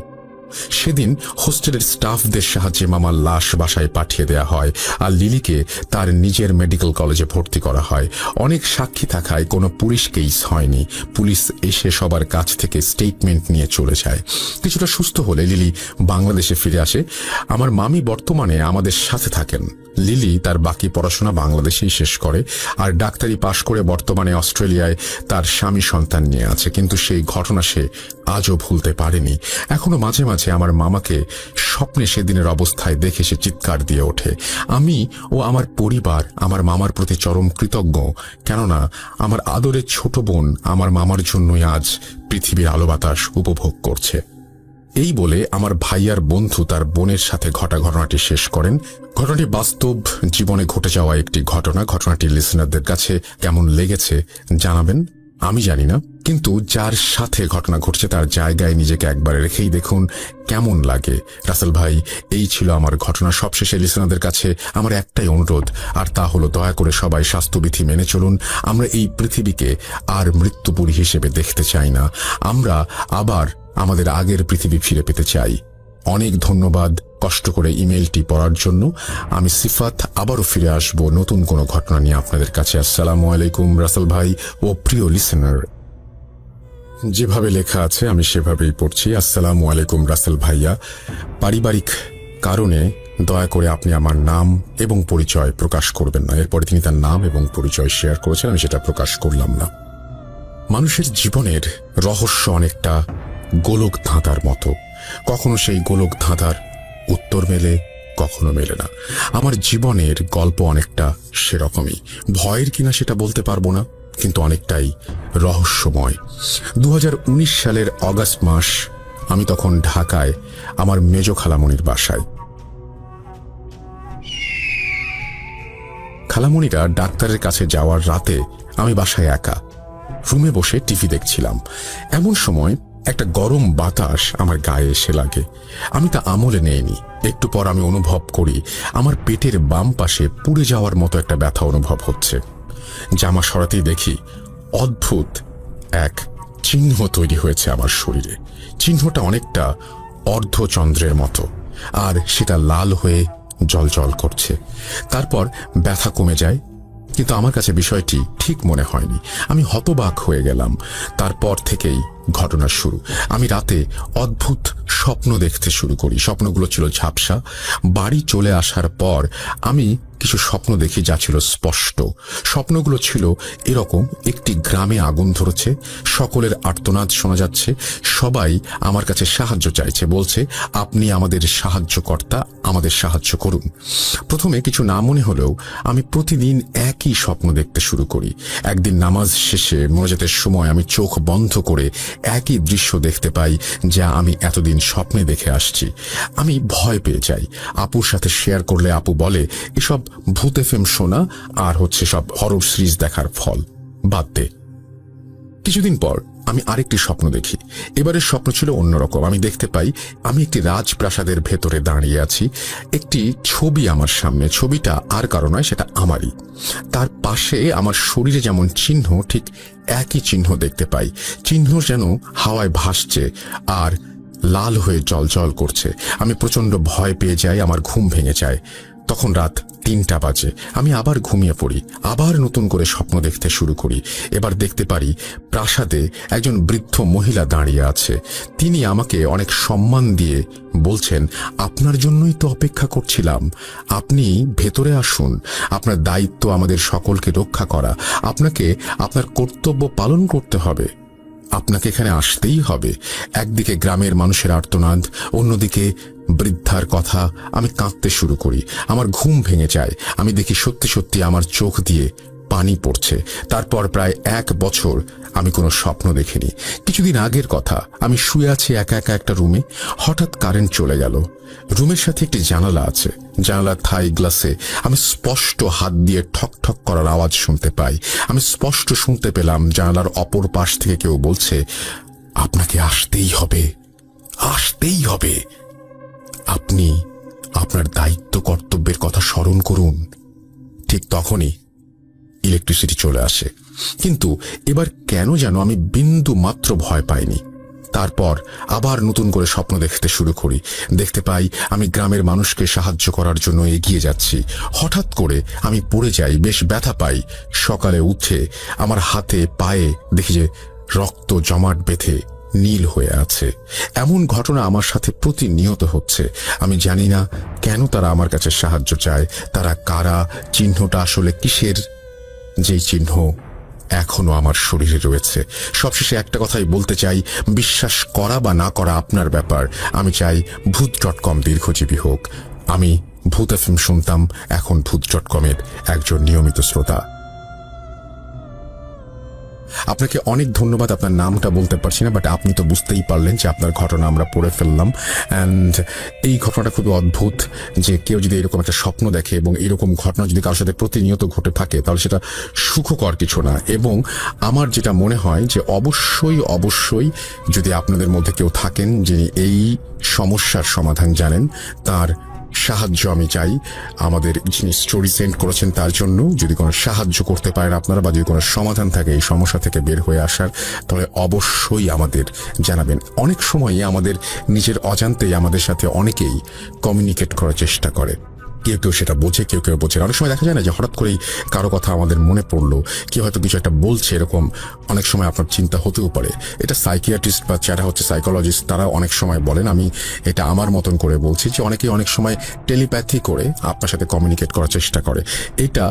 সেদিন হোস্টেলের স্টাফদের সাহায্যে মামার লাশ বাসায় পাঠিয়ে দেয়া হয় আর লিলিকে তার নিজের মেডিকেল কলেজে ভর্তি করা হয়। অনেক সাক্ষী থাকায় কোনো পুলিশ কেস হয়নি। পুলিশ এসে সবার কাছ থেকে স্টেটমেন্ট নিয়ে চলে যায়। কিছুটা সুস্থ হলে লিলি বাংলাদেশে ফিরে আসে। আমার মামি বর্তমানে আমাদের সাথে থাকেন। লিলি তার বাকি পড়াশোনা বাংলাদেশেই শেষ করে আর ডাক্তারি পাশ করে বর্তমানে অস্ট্রেলিয়ায় তার স্বামী সন্তান নিয়ে আছে। কিন্তু সেই ঘটনা সে আজও ভুলতে পারেনি। এখনো মাঝে মাঝে আমার মামাকে স্বপ্নে সেদিনের অবস্থায় দেখে সে চিৎকার দিয়ে ওঠে। আমি ও আমার পরিবার আমার মামার প্রতি চরম কৃতজ্ঞ, কেননা আমার আদরের ছোট বোন আমার মামার জন্যই আজ পৃথিবীর আলো বাতাস উপভোগ করছে। এই বলে আমার ভাইয়ার বন্ধু তার বোনের সাথে ঘটা ঘটনাটি শেষ করেন। ঘটনাটি বাস্তব জীবনে ঘটে যাওয়া একটি ঘটনা। ঘটনাটি লিসনারদের কাছে কেমন লেগেছে জানাবেন, আমি জানি না, কিন্তু যার সাথে ঘটনা ঘটছে তার জায়গায় নিজেকে একবার রেখেই দেখুন কেমন লাগে। রাসেল ভাই, এই ছিল আমার ঘটনা। সবশেষে লিসনারদের কাছে আমার একটাই অনুরোধ, আর তা হলো দয়া করে সবাই স্বাস্থ্যবিধি মেনে চলুন। আমরা এই পৃথিবীকে আর মৃত্যুপুরী হিসেবে দেখতে চাই না। আমরা আবার আমাদের আগের পৃথিবী ফিরে পেতে চাই। অনেক ধন্যবাদ কষ্ট করে ইমেলটি পড়ার জন্য। আমি সিফাত আবারও ফিরে আসব নতুন কোনো ঘটনা নিয়ে আপনাদের কাছে। আসসালামু আলাইকুম রাসেল ভাই ও প্রিয় লিসেনার। যেভাবে লেখা আছে আমি সেভাবেই পড়ছি। আসসালামু আলাইকুম রাসেল ভাইয়া, পারিবারিক কারণে দয়া করে আপনি আমার নাম এবং পরিচয় প্রকাশ করবেন না। এরপরে তিনি তার নাম এবং পরিচয় শেয়ার করেছেন, আমি সেটা প্রকাশ করলাম না। মানুষের জীবনের রহস্য অনেকটা গোলক ধাঁধার মতো, কখনো সেই গোলক ধাঁধার উত্তর মেলে, কখনো মেলে না। আমার জীবনের গল্প অনেকটা সেরকমই। ভয়ের কিনা সেটা বলতে পারবো না, কিন্তু অনেকটাই রহস্যময়। 2019 সালের অগাস্ট মাস। আমি তখন ঢাকায় আমার মেজ খালামণির বাসায়। খালামণিরা ডাক্তারের কাছে যাওয়ার রাতে আমি বাসায় একা রুমে বসে টিভি দেখছিলাম। এমন সময় একটা গরম বাতাস আমার গায়ে এসে লাগে। আমি তা আমলে নেইনি। একটু পর আমি অনুভব করি আমার পেটের বাম পাশে পুড়ে যাওয়ার মতো একটা ব্যথা অনুভব হচ্ছে। জামা সরাতেই দেখি অদ্ভুত এক চিহ্ন তৈরি হয়েছে আমার শরীরে। চিহ্নটা অনেকটা অর্ধচন্দ্রের মতো। আর সেটা লাল হয়ে জ্বলজ্বল করছে। তারপর ব্যথা কমে যায়, কিন্তু আমার কাছে বিষয়টি ঠিক মনে হয়নি। আমি হতবাক হয়ে গেলাম। তারপর থেকেই ঘটনার শুরু। আমি রাতে অদ্ভুত স্বপ্ন দেখতে শুরু করি। স্বপ্নগুলো ছিল ঝাপসা। বাড়ি চলে আসার পর আমি কিছু স্বপ্ন দেখি যা ছিল স্পষ্ট। স্বপ্নগুলো ছিল এরকম: একটি গ্রামে আগুন ধরেছে, সকলের আর্তনাদ শোনা যাচ্ছে, সবাই আমার কাছে সাহায্য চাইছে, বলছে আপনি আমাদের সাহায্যকর্তা, আমাদের সাহায্য করুন। প্রথমে কিছু না মনে হলেও আমি প্রতিদিন একই স্বপ্ন দেখতে শুরু করি। একদিন নামাজ শেষে মোনাজাতের সময় আমি চোখ বন্ধ করে একই দৃশ্য দেখতে পাই যা আমি এতদিন স্বপ্নে দেখে আসছি। আমি ভয় পেয়ে যাই। আপুর সাথে শেয়ার করলে আপু বলে এসব ভূত এফএম শোনা আর হচ্ছে সব হরর সিরিজ দেখার ফল, বাদ দে। কিছুদিন পর আমি আরেকটি স্বপ্ন দেখি। এবারের স্বপ্ন ছিল অন্যরকম। আমি দেখতে পাই আমি একটি রাজপ্রাসাদের ভেতরে দাঁড়িয়ে আছি। একটি ছবি আমার সামনে। ছবিটা আর কারো নয়, সেটা আমারই। তার পাশে আমার শরীরে যেমন চিহ্ন, ঠিক একই চিহ্ন দেখতে পাই। চিহ্ন যেন হাওয়ায় ভাসছে আর লাল হয়ে জ্বলজ্বল করছে। আমি প্রচন্ড ভয় পেয়ে যাই। আমার ঘুম ভেঙে যায়। তখন রাত 3টা বাজে। আমি আবার ঘুমিয়ে পড়ি। আবার নতুন করে স্বপ্ন দেখতে শুরু করি। এবার দেখতে পারি প্রাসাদে একজন বৃদ্ধ মহিলা দাঁড়িয়ে আছে। তিনি আমাকে অনেক সম্মান দিয়ে বলছেন, আপনার জন্যই তো অপেক্ষা করছিলাম, আপনি ভেতরে আসুন, আপনার দায়িত্ব আমাদের সকলকে রক্ষা করা, আপনাকে আপনার কর্তব্য পালন করতে হবে, আপনাকে এখানে আসতেই হবে। একদিকে গ্রামের মানুষের আর্তনাদ, অন্যদিকে বৃদ্ধার কথা। আমি কাঁদতে শুরু করি। আমার ঘুম ভেঙে যায়। আমি দেখি সত্যি সত্যি আমার চোখ দিয়ে পানি পড়ছে। তারপর প্রায় 1 বছর আমি কোনো স্বপ্ন দেখিনি। কিছুদিন আগের কথা, আমি শুয়ে আছি একা একা একটা রুমে। হঠাৎ কারেন্ট চলে গেল। রুমের সাথে একটি জানালা আছে। জানালার থাই গ্লাসে আমি স্পষ্ট হাত দিয়ে ঠক ঠক করার আওয়াজ শুনতে পাই। আমি স্পষ্ট শুনতে পেলাম জানালার অপর পাশ থেকে কেউ বলছে, আপনাকে আসতেই হবে, আসতেই হবে, আপনি আপনার দায়িত্ব কর্তব্যের কথা স্মরণ করুন। ঠিক তখনই ইলেকট্রিসিটি চলে আসে। কিন্তু এবার কেন যেন আমি বিন্দু মাত্র ভয় পাইনি। তারপর আবার নতুন করে স্বপ্ন দেখতে শুরু করি। দেখতে পাই আমি গ্রামের মানুষকে সাহায্য করার জন্য এগিয়ে যাচ্ছি। হঠাৎ করে আমি পড়ে যাই, বেশ ব্যথা পাই। সকালে উঠে আমার হাতে পায়ে দেখি যে রক্ত জমাট বেঁধে নীল হয়ে আছে। এমন ঘটনা আমার সাথে প্রতিনিয়ত হচ্ছে। আমি জানি না কেন তারা আমার কাছে সাহায্য চায়, তারা কারা, চিহ্নটা আসলে কিসের, যেই চিহ্ন এখনো আমার শরীরে রয়েছে। সবশেষে একটা কথাই বলতে চাই, বিশ্বাস করা বা না করা আপনার ব্যাপার। আমি চাই ভূত.com দীর্ঘজীবী হোক। আমি ভূত এফএম শুনতাম, এখন ভূত.com-এর একজন নিয়মিত শ্রোতা। আপনাকে অনেক ধন্যবাদ। আপনার নামটা বলতে পারছি না, বাট আপনি তো বুঝতেই পারলেন যে আপনার ঘটনা আমরা পড়ে ফেললাম। অ্যান্ড এই ঘটনাটা খুবই অদ্ভুত যে কেউ যদি এরকম একটা স্বপ্ন দেখে এবং এরকম ঘটনা যদি কারোর সাথে প্রতিনিয়ত ঘটে থাকে তাহলে সেটা সুখকর কিছু না। এবং আমার যেটা মনে হয় যে অবশ্যই অবশ্যই যদি আপনাদের মধ্যে কেউ থাকেন যিনি এই সমস্যার সমাধান জানেন, তার সাহায্য আমি চাই। আমাদের যিনি স্টোরি সেন্ড করেছেন তার জন্য যদি কোনো সাহায্য করতে পারেন আপনারা, বা যদি কোনো সমাধান থাকে এই সমস্যা থেকে বের হয়ে আসার, তাহলে অবশ্যই আমাদের জানাবেন। অনেক সময়ই আমাদের নিজের অজান্তেই আমাদের সাথে অনেকেই কমিউনিকেট করার চেষ্টা করে। কেউ কেউ সেটা বোঝে, কেউ কেউ বোঝে না। অনেক সময় দেখা যায় না যে হঠাৎ করেই কারো কথা আমাদের মনে পড়লো, কেউ হয়তো কিছু একটা বলছে, এরকম অনেক সময় আপনার চিন্তা হতেও পারে। এটা সাইকিয়াট্রিস্ট বা যারা হচ্ছে সাইকোলজিস্ট তারা অনেক সময় বলেন। আমি এটা আমার মতন করে বলছি যে অনেকেই অনেক সময় টেলিপ্যাথি করে আপনার সাথে কমিউনিকেট করার চেষ্টা করে। এটা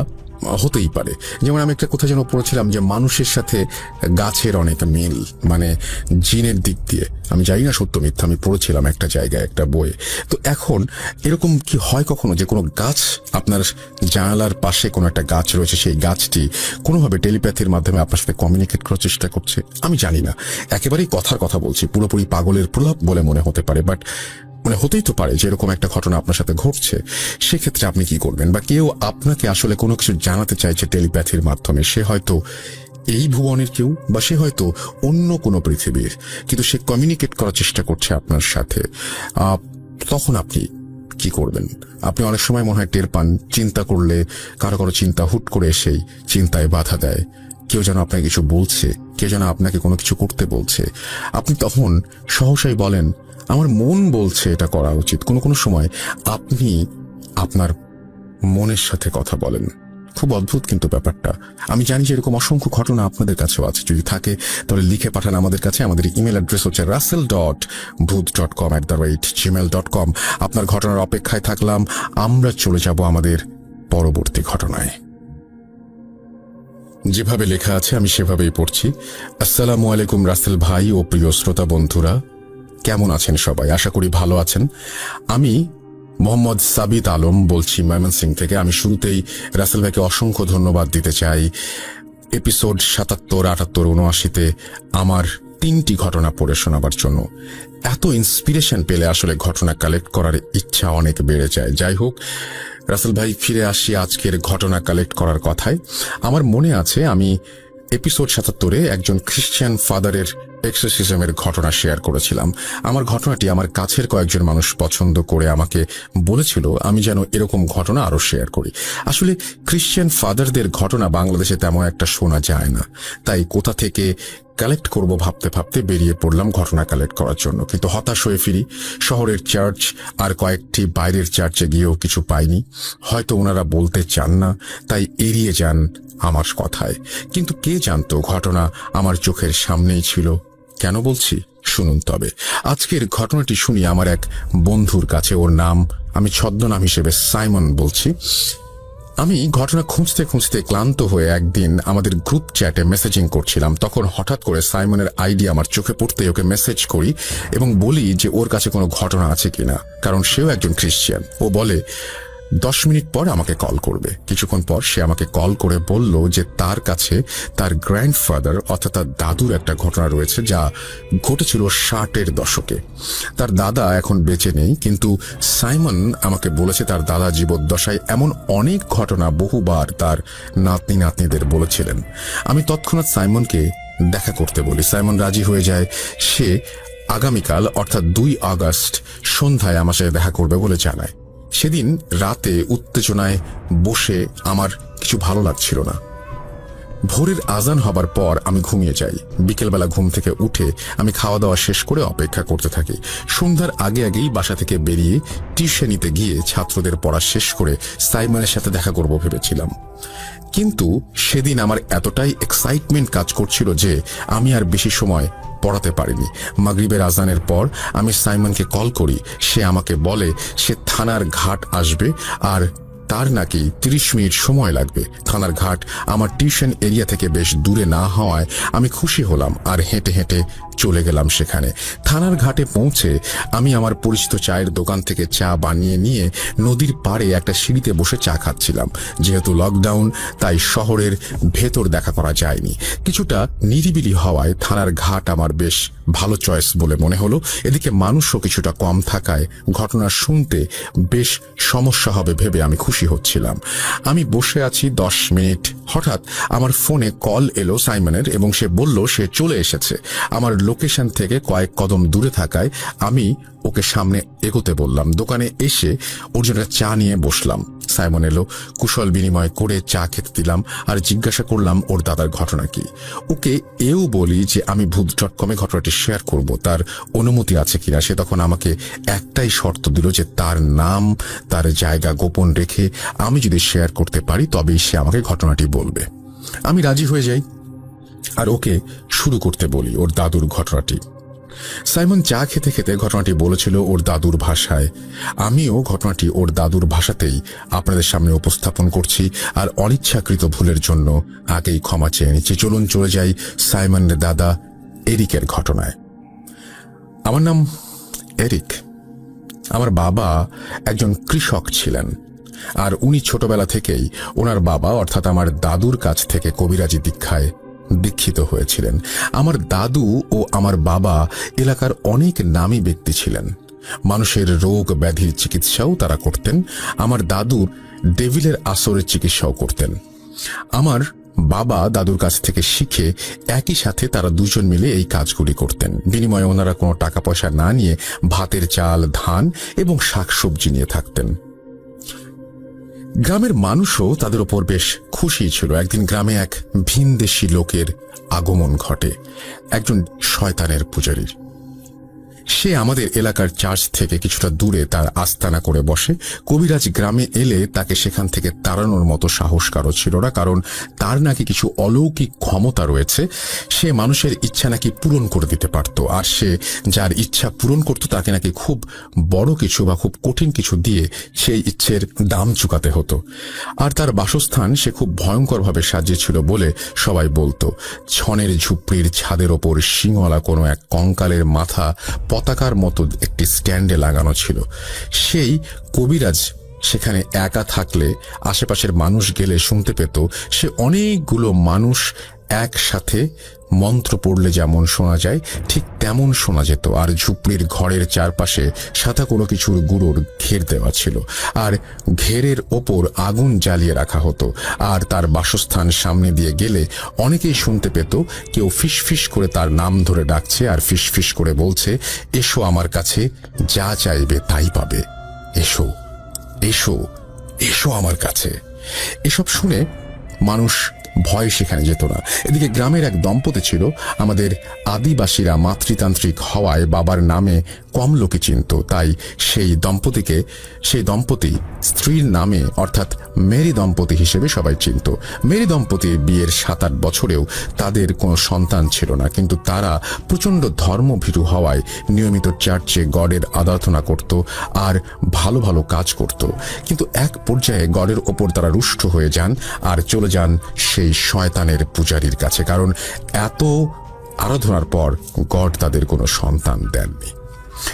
হতেই পারে। যেমন আমি একটা কথা যেন পড়েছিলাম যে মানুষের সাথে গাছের অনেক মিল, মানে জিনের দিক দিয়ে। আমি জানি না সত্য মিথ্যা, আমি পড়েছিলাম একটা জায়গায় একটা বইয়ে। তো এখন এরকম কি হয় কখনো যে কোনো গাছ, আপনার জানালার পাশে কোনো একটা গাছ রয়েছে, সেই গাছটি কোনোভাবে টেলিপ্যাথির মাধ্যমে আপনার সাথে কমিউনিকেট করার চেষ্টা করছে? আমি জানি না, একেবারেই কথার কথা বলছি, পুরোপুরি পাগলের প্রলাপ বলে মনে হতে পারে, বাট মানে হতেই তো পারে যে এরকম একটা ঘটনা আপনার সাথে ঘটছে। সেক্ষেত্রে আপনি কি করবেন? বা কেউ আপনাকে আসলে কোনো কিছু জানাতে চাইছে টেলিপ্যাথির মাধ্যমে, সে হয়তো এই ভুবনের কেউ বা সে হয়তো অন্য কোনো পৃথিবীর, কিন্তু সে কমিউনিকেট করার চেষ্টা করছে আপনার সাথে। তখন আপনি কি করবেন? আপনি অনেক সময় মনে হয় টের পান, চিন্তা করলে কারো কারো চিন্তা হুট করে এসেই চিন্তায় বাধা দেয়। কেউ যেন আপনাকে কিছু বলছে, কেউ যেন আপনাকে কোনো কিছু করতে বলছে। আপনি তখন সহসাই বলেন, আমার মন বলছে এটা করা উচিত। কোনো কোনো সময় আপনি আপনার মনের সাথে কথা বলেন। খুব অদ্ভুত কিন্তু ব্যাপারটা। আমি জানি যে এরকম অসংখ্য ঘটনা আপনাদের কাছেও আছে। যদি থাকে তাহলে লিখে পাঠান আমাদের কাছে। আমাদের ইমেল অ্যাড্রেস হচ্ছে russell.booth.com@gmail.com। আপনার ঘটনার অপেক্ষায় থাকলাম। আমরা চলে যাব আমাদের পরবর্তী ঘটনায়। যেভাবে লেখা আছে আমি সেভাবেই পড়ছি। আসসালামু আলাইকুম রাসেল ভাই ও প্রিয় শ্রোতা বন্ধুরা, কেমন আছেন সবাই? আশা করি ভালো আছেন। আমি মোহাম্মদ সাবিত আলম বলছি ময়মনসিংহ থেকে। আমি শুরুতেই রাসেল ভাইকে অসংখ্য ধন্যবাদ দিতে চাই। এপিসোড ৭৭, ৭৮, ৭৯-তে আমার ৩টি ঘটনা পড়ে শোনাবার জন্য। এত ইন্সপিরেশন পেলে আসলে ঘটনা কালেক্ট করার ইচ্ছা অনেক বেড়ে যায়। যাই হোক রাসেল ভাই, ফিরে আসি আজকের ঘটনা কালেক্ট করার কথায়। আমার মনে আছে আমি এপিসোড ৭৭-এ একজন খ্রিস্টান ফাদারের এক্সোরসিজমের ঘটনা শেয়ার করেছিলাম। আমার ঘটনাটি আমার কাছের কয়েকজন মানুষ পছন্দ করে আমাকে বলেছিল আমি যেন এরকম ঘটনা আরো শেয়ার করি। আসলে খ্রিস্টান ফাদারদের ঘটনা বাংলাদেশে তেমন একটা শোনা যায় না, তাই কোথা থেকে কালেক্ট করব ভাবতে ভাবতে বেরিয়ে পড়লাম ঘটনা কালেক্ট করার জন্য। কিন্তু হতাশ হয়ে ফিরি। শহরের চার্চ আর কয়েকটি বাইরের চার্চে গিয়েও কিছু পাইনি। হয়তো ওনারা বলতে চান না, তাই এড়িয়ে যান আমার কথায়। কিন্তু কে জানতো ঘটনা আমার চোখের সামনেই ছিল। কেন বলছি শুনুন তবে। আজকের ঘটনাটি শুনি আমার এক বন্ধুর কাছে। ওর নাম আমি ছদ্মনাম হিসেবে সাইমন বলছি। আমি ঘটনা খুঁজতে খুঁজতে ক্লান্ত হয়ে একদিন আমাদের গ্রুপ চ্যাটে মেসেজিং করছিলাম। তখন হঠাৎ করে সাইমনের আইডি আমার চোখে পড়তে ওকে মেসেজ করি এবং বলি যে ওর কাছে কোনো ঘটনা আছে কিনা, কারণ সেও একজন খ্রিস্টান। ও বলে 10 মিনিট পর আমাকে কল করবে। কিছুক্ষণ পর সে আমাকে কল করে বলল যে তার কাছে তার গ্র্যান্ডফাদার অর্থাৎ তার দাদুর একটা ঘটনা রয়েছে যা ঘটেছিল 60-এর দশকে। তার দাদা এখন বেঁচে নেই, কিন্তু সাইমন আমাকে বলেছে তার দাদা জীবদ্দশায় এমন অনেক ঘটনা বহুবার তার নাতনি নাতনিদের বলেছিলেন। আমি তৎক্ষণাৎ সাইমনকে দেখা করতে বলি। সাইমন রাজি হয়ে যায়। সে আগামীকাল অর্থাৎ 2 আগস্ট সন্ধ্যায় আমার সাথে দেখা করবে বলে জানায়। সেদিন রাতে উত্তেজনায় বসে আমার কিছু ভালো লাগছিল না। ভোরের আজান হবার পর আমি ঘুমিয়ে যাই। বিকেলবেলা ঘুম থেকে উঠে আমি খাওয়া দাওয়া শেষ করে অপেক্ষা করতে থাকি। সন্ধ্যার আগে আগেই বাসা থেকে বেরিয়ে টিউশনিতে গিয়ে ছাত্রদের পড়া শেষ করে সাইমনের সাথে দেখা করব ভেবেছিলাম। কিন্তু সেদিন আমার এতটাই এক্সাইটমেন্ট কাজ করছিল যে আমি আর বেশি সময় পড়াতে পারিনি। মাগরিবের আজানের পর আমি সাইমনকে কল করি। সে আমাকে বলে সে থানার ঘাট আসবে আর তার নাকি 30 মিনিট সময় লাগবে। থানার ঘাট আমার টিউশন এরিয়া থেকে বেশ দূরে না হওয়ায় আমি খুশি হলাম আর হেঁটে হেঁটে চলে গেলাম সেখানে। থানার ঘাটে পৌঁছে আমি আমার পরিচিত চায়ের দোকান থেকে চা বানিয়ে নিয়ে নদীর পাড়ে একটা সিঁড়িতে বসে চা খাচ্ছিলাম। যেহেতু লকডাউন তাই শহরের ভেতর দেখা করা যায়নি। কিছুটা নিরিবিলি হওয়ায় থানার ঘাট আমার বেশ ভালো চয়েস বলে মনে হলো। এদিকে মানুষও কিছুটা কম থাকায় ঘটনা শুনতে বেশ সমস্যা হবে ভেবে আমি খুশি হচ্ছিলাম। আমি বসে আছি 10 মিনিট। হঠাৎ আমার ফোনে কল এলো সাইমনের এবং সে বলল সে চলে এসেছে। আমার লোকেশন থেকে কয়েক কদম দূরে থাকায় আমি ওকে সামনে এগোতে বললাম। দোকানে এসে ওর জন্য চা নিয়ে বসলাম। সাইমন এলো, কুশল বিনিময় করে চা খেতে দিলাম আর জিজ্ঞাসা করলাম ওর দাদার ঘটনা কি। ওকে এও বলি যে আমি ভূত.com-এ ঘটনাটি শেয়ার করব, তার অনুমতি আছে কিনা। সে তখন আমাকে একটাই শর্ত দিল যে তার নাম তার জায়গা গোপন রেখে আমি যদি শেয়ার করতে পারি তবেই সে আমাকে ঘটনাটি বলবে। আমি রাজি হয়ে যাই আর ওকে শুরু করতে বলি ওর দাদুর ঘটনাটি। সাইমন চা খেতে খেতে ঘটনাটি বলেছিল ওর দাদুর ভাষায়। আমিও ঘটনাটি ওর দাদুর ভাষাতেই আপনাদের সামনে উপস্থাপন করছি আর অনিচ্ছাকৃত ভুলের জন্য আগেই ক্ষমা চেয়ে নিচ্ছি। চলুন চলে যাই সাইমনের দাদা এরিকের ঘটনায়। আমার নাম এরিক। আমার বাবা একজন কৃষক ছিলেন আর উনি ছোটবেলা থেকেই ওনার বাবা অর্থাৎ আমার দাদুর কাছ থেকে কবিরাজি দীক্ষায় দীক্ষিত হয়েছিলেন। আমার দাদু ও আমার বাবা এলাকার অনেক নামী ব্যক্তি ছিলেন। মানুষের রোগ ব্যাধির চিকিৎসাও তারা করতেন। আমার দাদু ডেভিলের আসরের চিকিৎসাও করতেন। আমার বাবা দাদুর কাছ থেকে শিখে একই সাথে তারা দুজন মিলে এই কাজগুলি করতেন। বিনিময়ে ওনারা কোনো টাকা পয়সা না নিয়ে ভাতের চাল, ধান এবং শাকসবজি নিয়ে থাকতেন। গ্রামের মানুষও তাদের ওপর বেশ খুশি ছিল। একদিন গ্রামে এক ভিনদেশী লোকের আগমন ঘটে, একজন শয়তানের পূজারীর। সে আমাদের এলাকার চার্চ থেকে কিছুটা দূরে তার আস্তানা করে বসে। কবিরাজ গ্রামে এলে তাকে সেখান থেকে তাড়ানোর মতো সাহস কারো ছিল না, কারণ তার নাকি কিছু অলৌকিক ক্ষমতা রয়েছে। সে মানুষের ইচ্ছা নাকি পূরণ করে দিতে পারত, আর সে যার ইচ্ছা পূরণ করত তাকে নাকি খুব বড় কিছু বা খুব কঠিন কিছু দিয়ে সেই ইচ্ছের দাম চুকাতে হতো। আর তার বাসস্থান সে খুব ভয়ঙ্করভাবে সাজিয়েছিল বলে সবাই বলতো। ছনের ঝুপড়ির ছাদের ওপর শিংওয়ালা কোনো এক কঙ্কালের মাথা পতাকার মতো একটি স্ট্যান্ডে লাগানো ছিল। সেই কবিরাজ সেখানে একা থাকলে আশেপাশের মানুষ গেলে শুনতে পেত সে অনেকগুলো মানুষ একসাথে মন্ত্র পড়লে যেমন শোনা যায় ঠিক তেমন শোনা যেত। আর ঝুপড়ির ঘরের চারপাশে সাদা কোনো কিছুর গুঁড়োর ঘের দেওয়া ছিল, আর ঘেরের ওপর আগুন জ্বালিয়ে রাখা হতো। আর তার বাসস্থান সামনে দিয়ে গেলে অনেকেই শুনতে পেত কেউ ফিসফিস করে তার নাম ধরে ডাকছে আর ফিসফিস করে বলছে, এসো আমার কাছে, যা চাইবে তাই পাবে, এসো এসো এসো আমার কাছে। এসব শুনে মানুষ ভয় সেখানে যেত না। এদিকে গ্রামের এক দম্পতি ছিল। আমাদের আদিবাসীরা মাতৃতান্ত্রিক হওয়ায় বাবার নামে কম লোকে চিনত, তাই সেই দম্পতি স্ত্রীর নামে অর্থাৎ মেরি দম্পতি হিসেবে সবাই চিনত। মেরি দম্পতি বিয়ের 7-8 বছরেও তাদের কোনো সন্তান ছিল না, কিন্তু তারা প্রচণ্ড ধর্মভীরু হওয়ায় নিয়মিত চার্চে গডের আরাধনা করত আর ভালো ভালো কাজ করত। কিন্তু এক পর্যায়ে গডের ওপর তারা রুষ্ট হয়ে যান আর চলে যান সেই শয়তানের পূজারীর কাছে, কারণ এত আরাধনার পর গড তাদের কোনো সন্তান দেননি।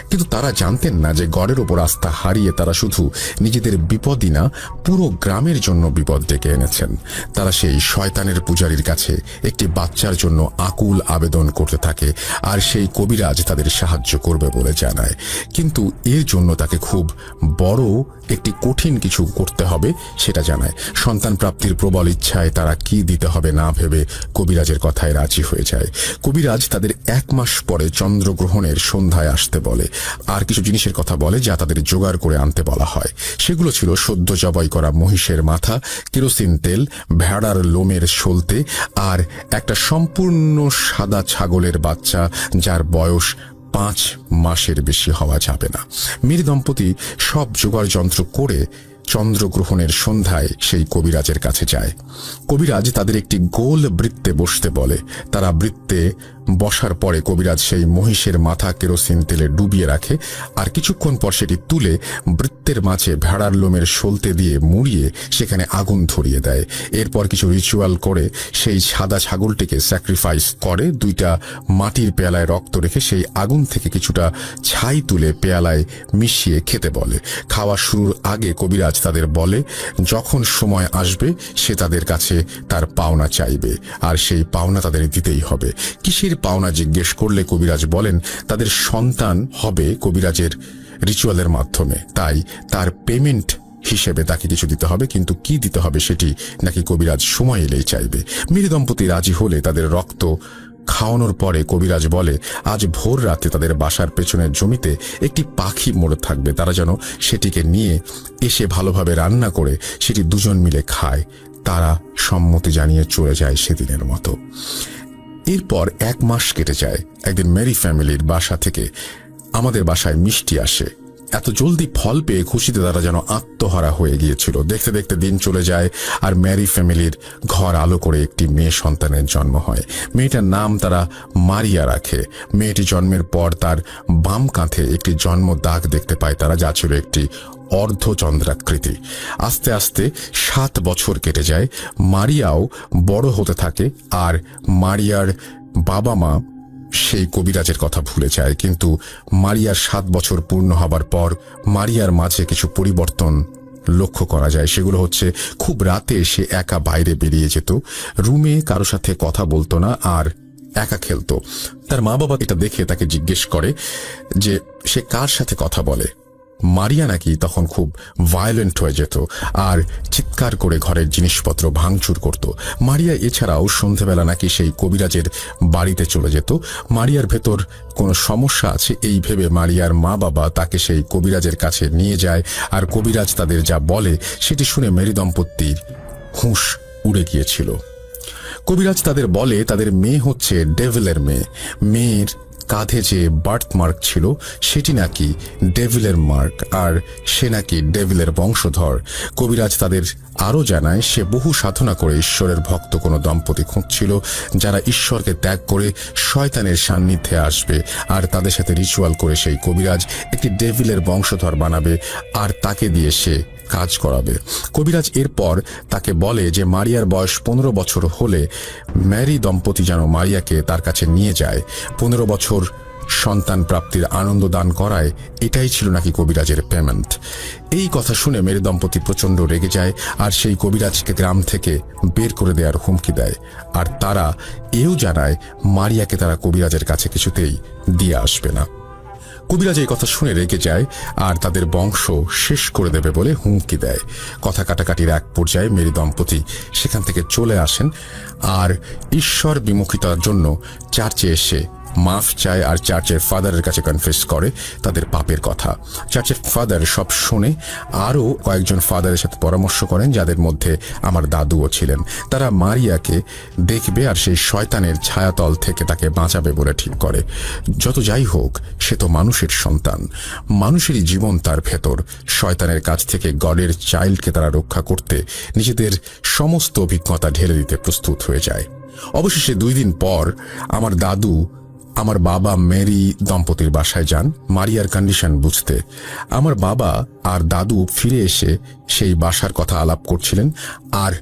কিন্তু তারা জানতেন না যে গডের ওপর আস্থা হারিয়ে তারা শুধু নিজেদের বিপদই না, পুরো গ্রামের জন্য বিপদ ডেকে এনেছেন। তারা সেই শয়তানের পূজারীর কাছে একটি বাচ্চার জন্য আকুল আবেদন করতে থাকে, আর সেই কবিরাজ তাদের সাহায্য করবে বলে জানায়। কিন্তু এর জন্য তাকে খুব বড় একটি কঠিন কিছু করতে হবে সেটা জানায়। সন্তান প্রাপ্তির প্রবল ইচ্ছায় তারা কি দিতে হবে না ভেবে কবিরাজের কথায় রাজি হয়ে যায়। কবিরাজ তাদের 1 মাস পরে চন্দ্রগ্রহণের সন্ধ্যায় আসতে বলে, আর কিছু জিনিসের কথা বলে যা তাদের জোগাড় করে আনতে বলা হয়। সেগুলো ছিল সদ্য জবাই করা মহিষের মাথা, কেরোসিন তেল, ভেড়ার লোমের সলতে, আর একটা সম্পূর্ণ সাদা ছাগলের বাচ্চা যার বয়স 5 মাসের বেশি হওয়া যাবে না। মেরি দম্পতি সব জোগাড় যন্ত্র করে চন্দ্রগ্রহণের সন্ধ্যায় সেই কবিরাজের কাছে যায়। কবিরাজ তাদের একটি গোল বৃত্তে বসতে বলে। তারা বৃত্তে বসার পরে কবিরাজ সেই মহিষের মাথা কেরোসিন তেলে ডুবিয়ে রাখে, আর কিছুক্ষণ পর সেটি তুলে বৃত্তের মাঝে ভেড়ার লোমের সলতে দিয়ে মুড়িয়ে সেখানে আগুন ধরিয়ে দেয়। এরপর কিছু রিচুয়াল করে সেই সাদা ছাগলটিকে স্যাক্রিফাইস করে। 2টা মাটির পেয়ালায় রক্ত রেখে সেই আগুন থেকে কিছুটা ছাই তুলে পেয়ালায় মিশিয়ে খেতে বলে। খাওয়া শুরুর আগে কবিরাজ তাদের বলে যখন সময় আসবে সে তাদের কাছে তার পাওনা চাইবে, আর সেই পাওনা তাদের দিতেই হবে। কিসের পাওনা জিজ্ঞেস করলে কবিরাজ বলেন তাদের সন্তান হবে কবিরাজের রিচুয়ালের মাধ্যমে, তাই তার পেমেন্ট হিসেবে তাকে কিছু দিতে হবে, কিন্তু কি দিতে হবে সেটি নাকি কবিরাজ সময় এলেই চাইবে। মেরি দম্পতি রাজি হলে তাদের রক্ত খাওয়ানোর পরে কবিরাজ বলে আজ ভোর রাতে তাদের বাসার পেছনের জমিতে একটি পাখি মরে থাকবে, তারা যেন সেটিকে নিয়ে এসে ভালোভাবে রান্না করে সেটি দুজন মিলে খায়। তারা সম্মতি জানিয়ে চলে যায় সেদিনের মতো। এরপর 1 মাস কেটে যায়। একদিন মেরি ফ্যামিলির বাসা থেকে আমাদের বাসায় মিষ্টি আসে। এত জলদি ফল পেয়ে খুশিতে তারা যেন আত্মহারা হয়ে গিয়েছিল। দেখতে দেখতে দিন চলে যায়, আর মেরি ফ্যামিলির ঘর আলো করে একটি মেয়ে সন্তানের জন্ম হয়। মেয়েটার নাম তারা মারিয়া রাখে। মেয়েটি জন্মের পর তার বাম কাঁধে একটি জন্ম দাগ দেখতে পায় তারা, যা ছিল একটি অর্ধচন্দ্রাকৃতি। আস্তে আস্তে 7 বছর কেটে যায়। মারিয়াও বড় হতে থাকে, আর মারিয়ার বাবা মা সেই কবিরাজের কথা ভুলে যায়। কিন্তু মারিয়ার 7 বছর পূর্ণ হবার পর মারিয়ার মাঝে কিছু পরিবর্তন লক্ষ্য করা যায়। সেগুলো হচ্ছে খুব রাতে সে একা বাইরে বেরিয়ে যেত, রুমে কারো সাথে কথা বলতো না, আর একা খেলতো। তার মা বাবা এটা দেখে তাকে জিজ্ঞেস করে যে সে কার সাথে কথা বলে। মারিয়া নাকি তখন খুব ভায়োলেন্ট হয়ে যেত আর চিৎকার করে ঘরের জিনিসপত্র ভাঙচুর করত। মারিয়া এছাড়াও সন্ধেবেলা নাকি সেই কবিরাজের বাড়িতে চলে যেত। মারিয়ার ভেতর কোনো সমস্যা আছে এই ভেবে মারিয়ার মা বাবা তাকে সেই কবিরাজের কাছে নিয়ে যায়, আর কবিরাজ তাদের যা বলে সেটি শুনে মেরি দম্পতির হুঁশ উড়ে গিয়েছিল। কবিরাজ তাদের বলে তাদের মেয়ে হচ্ছে ডেভিলের মেয়ে। মেয়ের কাঁধে যে বার্থ মার্ক ছিল সেটি নাকি ডেভিলের মার্ক, আর সে নাকি ডেভিলের বংশধর। কবিরাজ তাদের আরও জানায় সে বহু সাধনা করে ঈশ্বরের ভক্ত কোনো দম্পতি খুঁজছিল যারা ঈশ্বরকে ত্যাগ করে শয়তানের সান্নিধ্যে আসবে, আর তাদের সাথে রিচুয়াল করে সেই কবিরাজ একটি ডেভিলের বংশধর বানাবে আর তাকে দিয়ে সে কাজ করাবে। কবিরাজ এরপর তাকে বলে যে মারিয়ার বয়স 15 বছর হলে ম্যারি দম্পতি যেন মারিয়াকে তার কাছে নিয়ে যায়। 15 বছর সন্তান প্রাপ্তির আনন্দ দান করায় এটাই ছিল নাকি কবিরাজের পেমেন্ট। এই কথা শুনে মেরি দম্পতি প্রচন্ড রেগে যায় আর সেই কবিরাজকে গ্রাম থেকে বের করে দেওয়ার হুমকি দেয়। আর তারা এও জানায় মারিয়াকে তারা কবিরাজের কাছে কিছুতেই দিয়ে আসবে না। কবিরাজ এই কথা শুনে রেগে যায় আর তাদের বংশ শেষ করে দেবে বলে হুমকি দেয়। কথা কাটাকাটির এক পর্যায়ে মেরি দম্পতি সেখান থেকে চলে আসেন আর ঈশ্বর বিমুখিতার জন্য চার্চে এসে মাফ চায় আর চার্চের ফাদারের কাছে কনফেস করে তাদের পাপের কথা। চার্চের ফাদার সব শুনে আরও কয়েকজন ফাদারের সাথে পরামর্শ করেন, যাদের মধ্যে আমার দাদুও ছিলেন। তারা মারিয়াকে দেখবে আর সেই শয়তানের ছায়াতল থেকে তাকে বাঁচাবে বলে ঠিক করে। যত যাই হোক, সে তো মানুষের সন্তান, মানুষেরই জীবন তার ভেতর। শয়তানের কাছ থেকে গডের চাইল্ডকে তারা রক্ষা করতে নিজেদের সমস্ত অভিজ্ঞতা ঢেলে দিতে প্রস্তুত হয়ে যায়। অবশেষে 2 দিন পর আমার দাদু আমার বাবা মেরি দম্পতির বাসায় যান মারিয়ার কন্ডিশন বুঝতে। আমার বাবা আর দাদু ফিরে এসে সেই বাসার কথা আলাপ করছিলেন আর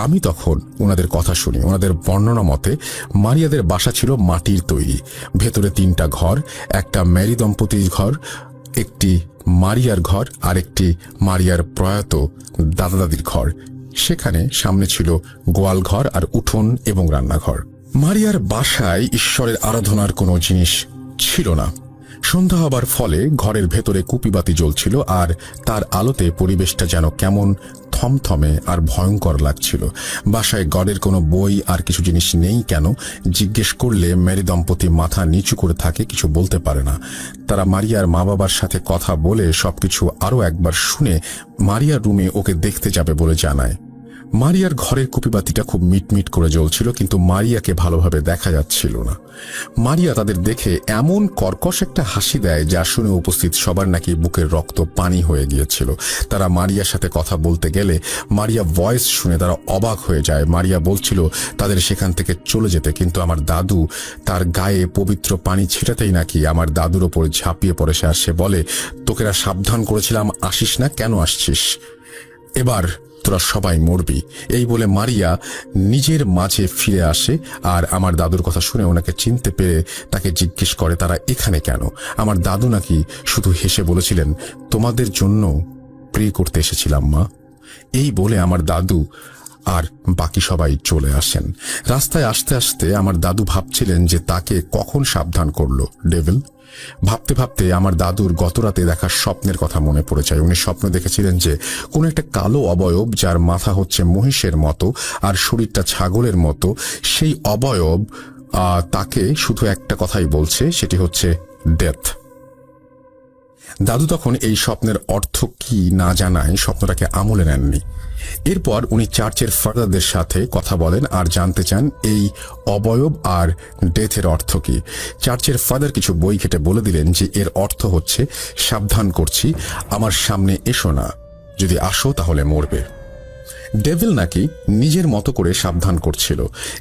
আমি তখন ওনাদের কথা শুনি। ওনাদের বর্ণনা মতে মারিয়াদের বাসা ছিল মাটির তৈরি, ভেতরে 3টা ঘর, একটা মেরি দম্পতির ঘর, একটি মারিয়ার ঘর আর একটি মারিয়ার প্রয়াত দাদা দাদির ঘর। সেখানে সামনে ছিল গোয়াল ঘর আর উঠোন এবং রান্নাঘর। মারিয়ার বাসায় ঈশ্বরের আরাধনার কোনো জিনিস ছিল না। সন্ধ্যা হবার ফলে ঘরের ভেতরে কুপিবাতি জ্বলছিল আর তার আলোতে পরিবেশটা যেন কেমন থমথমে আর ভয়ঙ্কর লাগছিল। বাসায় গডের কোনো বই আর কিছু জিনিস নেই কেন জিজ্ঞেস করলে মেরি দম্পতি মাথা নিচু করে থাকে, কিছু বলতে পারে না। তারা মারিয়ার মা বাবার সাথে কথা বলে সবকিছু আরও একবার শুনে মারিয়ার রুমে ওকে দেখতে যাবে বলে জানায়। মারিয়ার ঘরের কুপিবাতিটা খুব মিটমিট করে জ্বলছিল, কিন্তু মারিয়াকে ভালোভাবে দেখা যাচ্ছিল না। মারিয়া তাদের দেখে এমন কর্কশ একটা হাসি দেয় যা শুনে উপস্থিত সবার নাকি বুকের রক্ত পানি হয়ে গিয়েছিল। তারা মারিয়ার সাথে কথা বলতে গেলে মারিয়া ভয়েস শুনে তারা অবাক হয়ে যায়। মারিয়া বলছিল তাদের সেখান থেকে চলে যেতে, কিন্তু আমার দাদু তার গায়ে পবিত্র পানি ছিটাতেই নাকি আমার দাদুর ওপর ঝাঁপিয়ে পড়ে সে বলে, তোকেরা সাবধান করেছিলাম, আসিস না, কেন আসছিস? এবার তোরা সবাই মরবি। এই বলে মারিয়া নিজের মাঝে ফিরে আসে আর আমার দাদুর কথা শুনে ওনাকে চিনতে পেরে তাকে জিজ্ঞেস করে তারা এখানে কেন। আমার দাদু নাকি শুধু হেসে বলেছিলেন, তোমাদের জন্য প্রে করতে এসেছিলাম মা। এই বলে আমার দাদু আর বাকি সবাই চলে আসেন। রাস্তায় আসতে আসতে আমার দাদু ভাবছিলেন যে তাকে কখন সাবধান করলো ডেভিল। ভাবতে ভাবতে আমার দাদুর গতরাতে দেখা স্বপ্নের কথা মনে পড়ে যায়। উনি স্বপ্ন দেখেছিলেন যে কোন একটা কালো অবয়ব, যার মাথা হচ্ছে মহিষের মতো আর শরীরটা ছাগলের মতো, সেই অবয়ব তাকে শুধু একটা কথাই বলছে, সেটি হচ্ছে ডেথ। দাদু তখন এই স্বপ্নের অর্থ কি না জানায় স্বপ্নটাকে আমলে নেননি। এরপর উনি চার্চের ফাদারদের সাথে কথা বলেন আর জানতে চান এই অবয়ব আর ডেথের অর্থ কি। চার্চের ফাদার কিছু বই ঘেটে বলে দিলেন যে এর অর্থ হচ্ছে, সাবধান করছি, আমার সামনে এসো না, যদি আসো তাহলে মরবে। ডেভিল নাকি নিজের মতো করে সাবধান করছিল।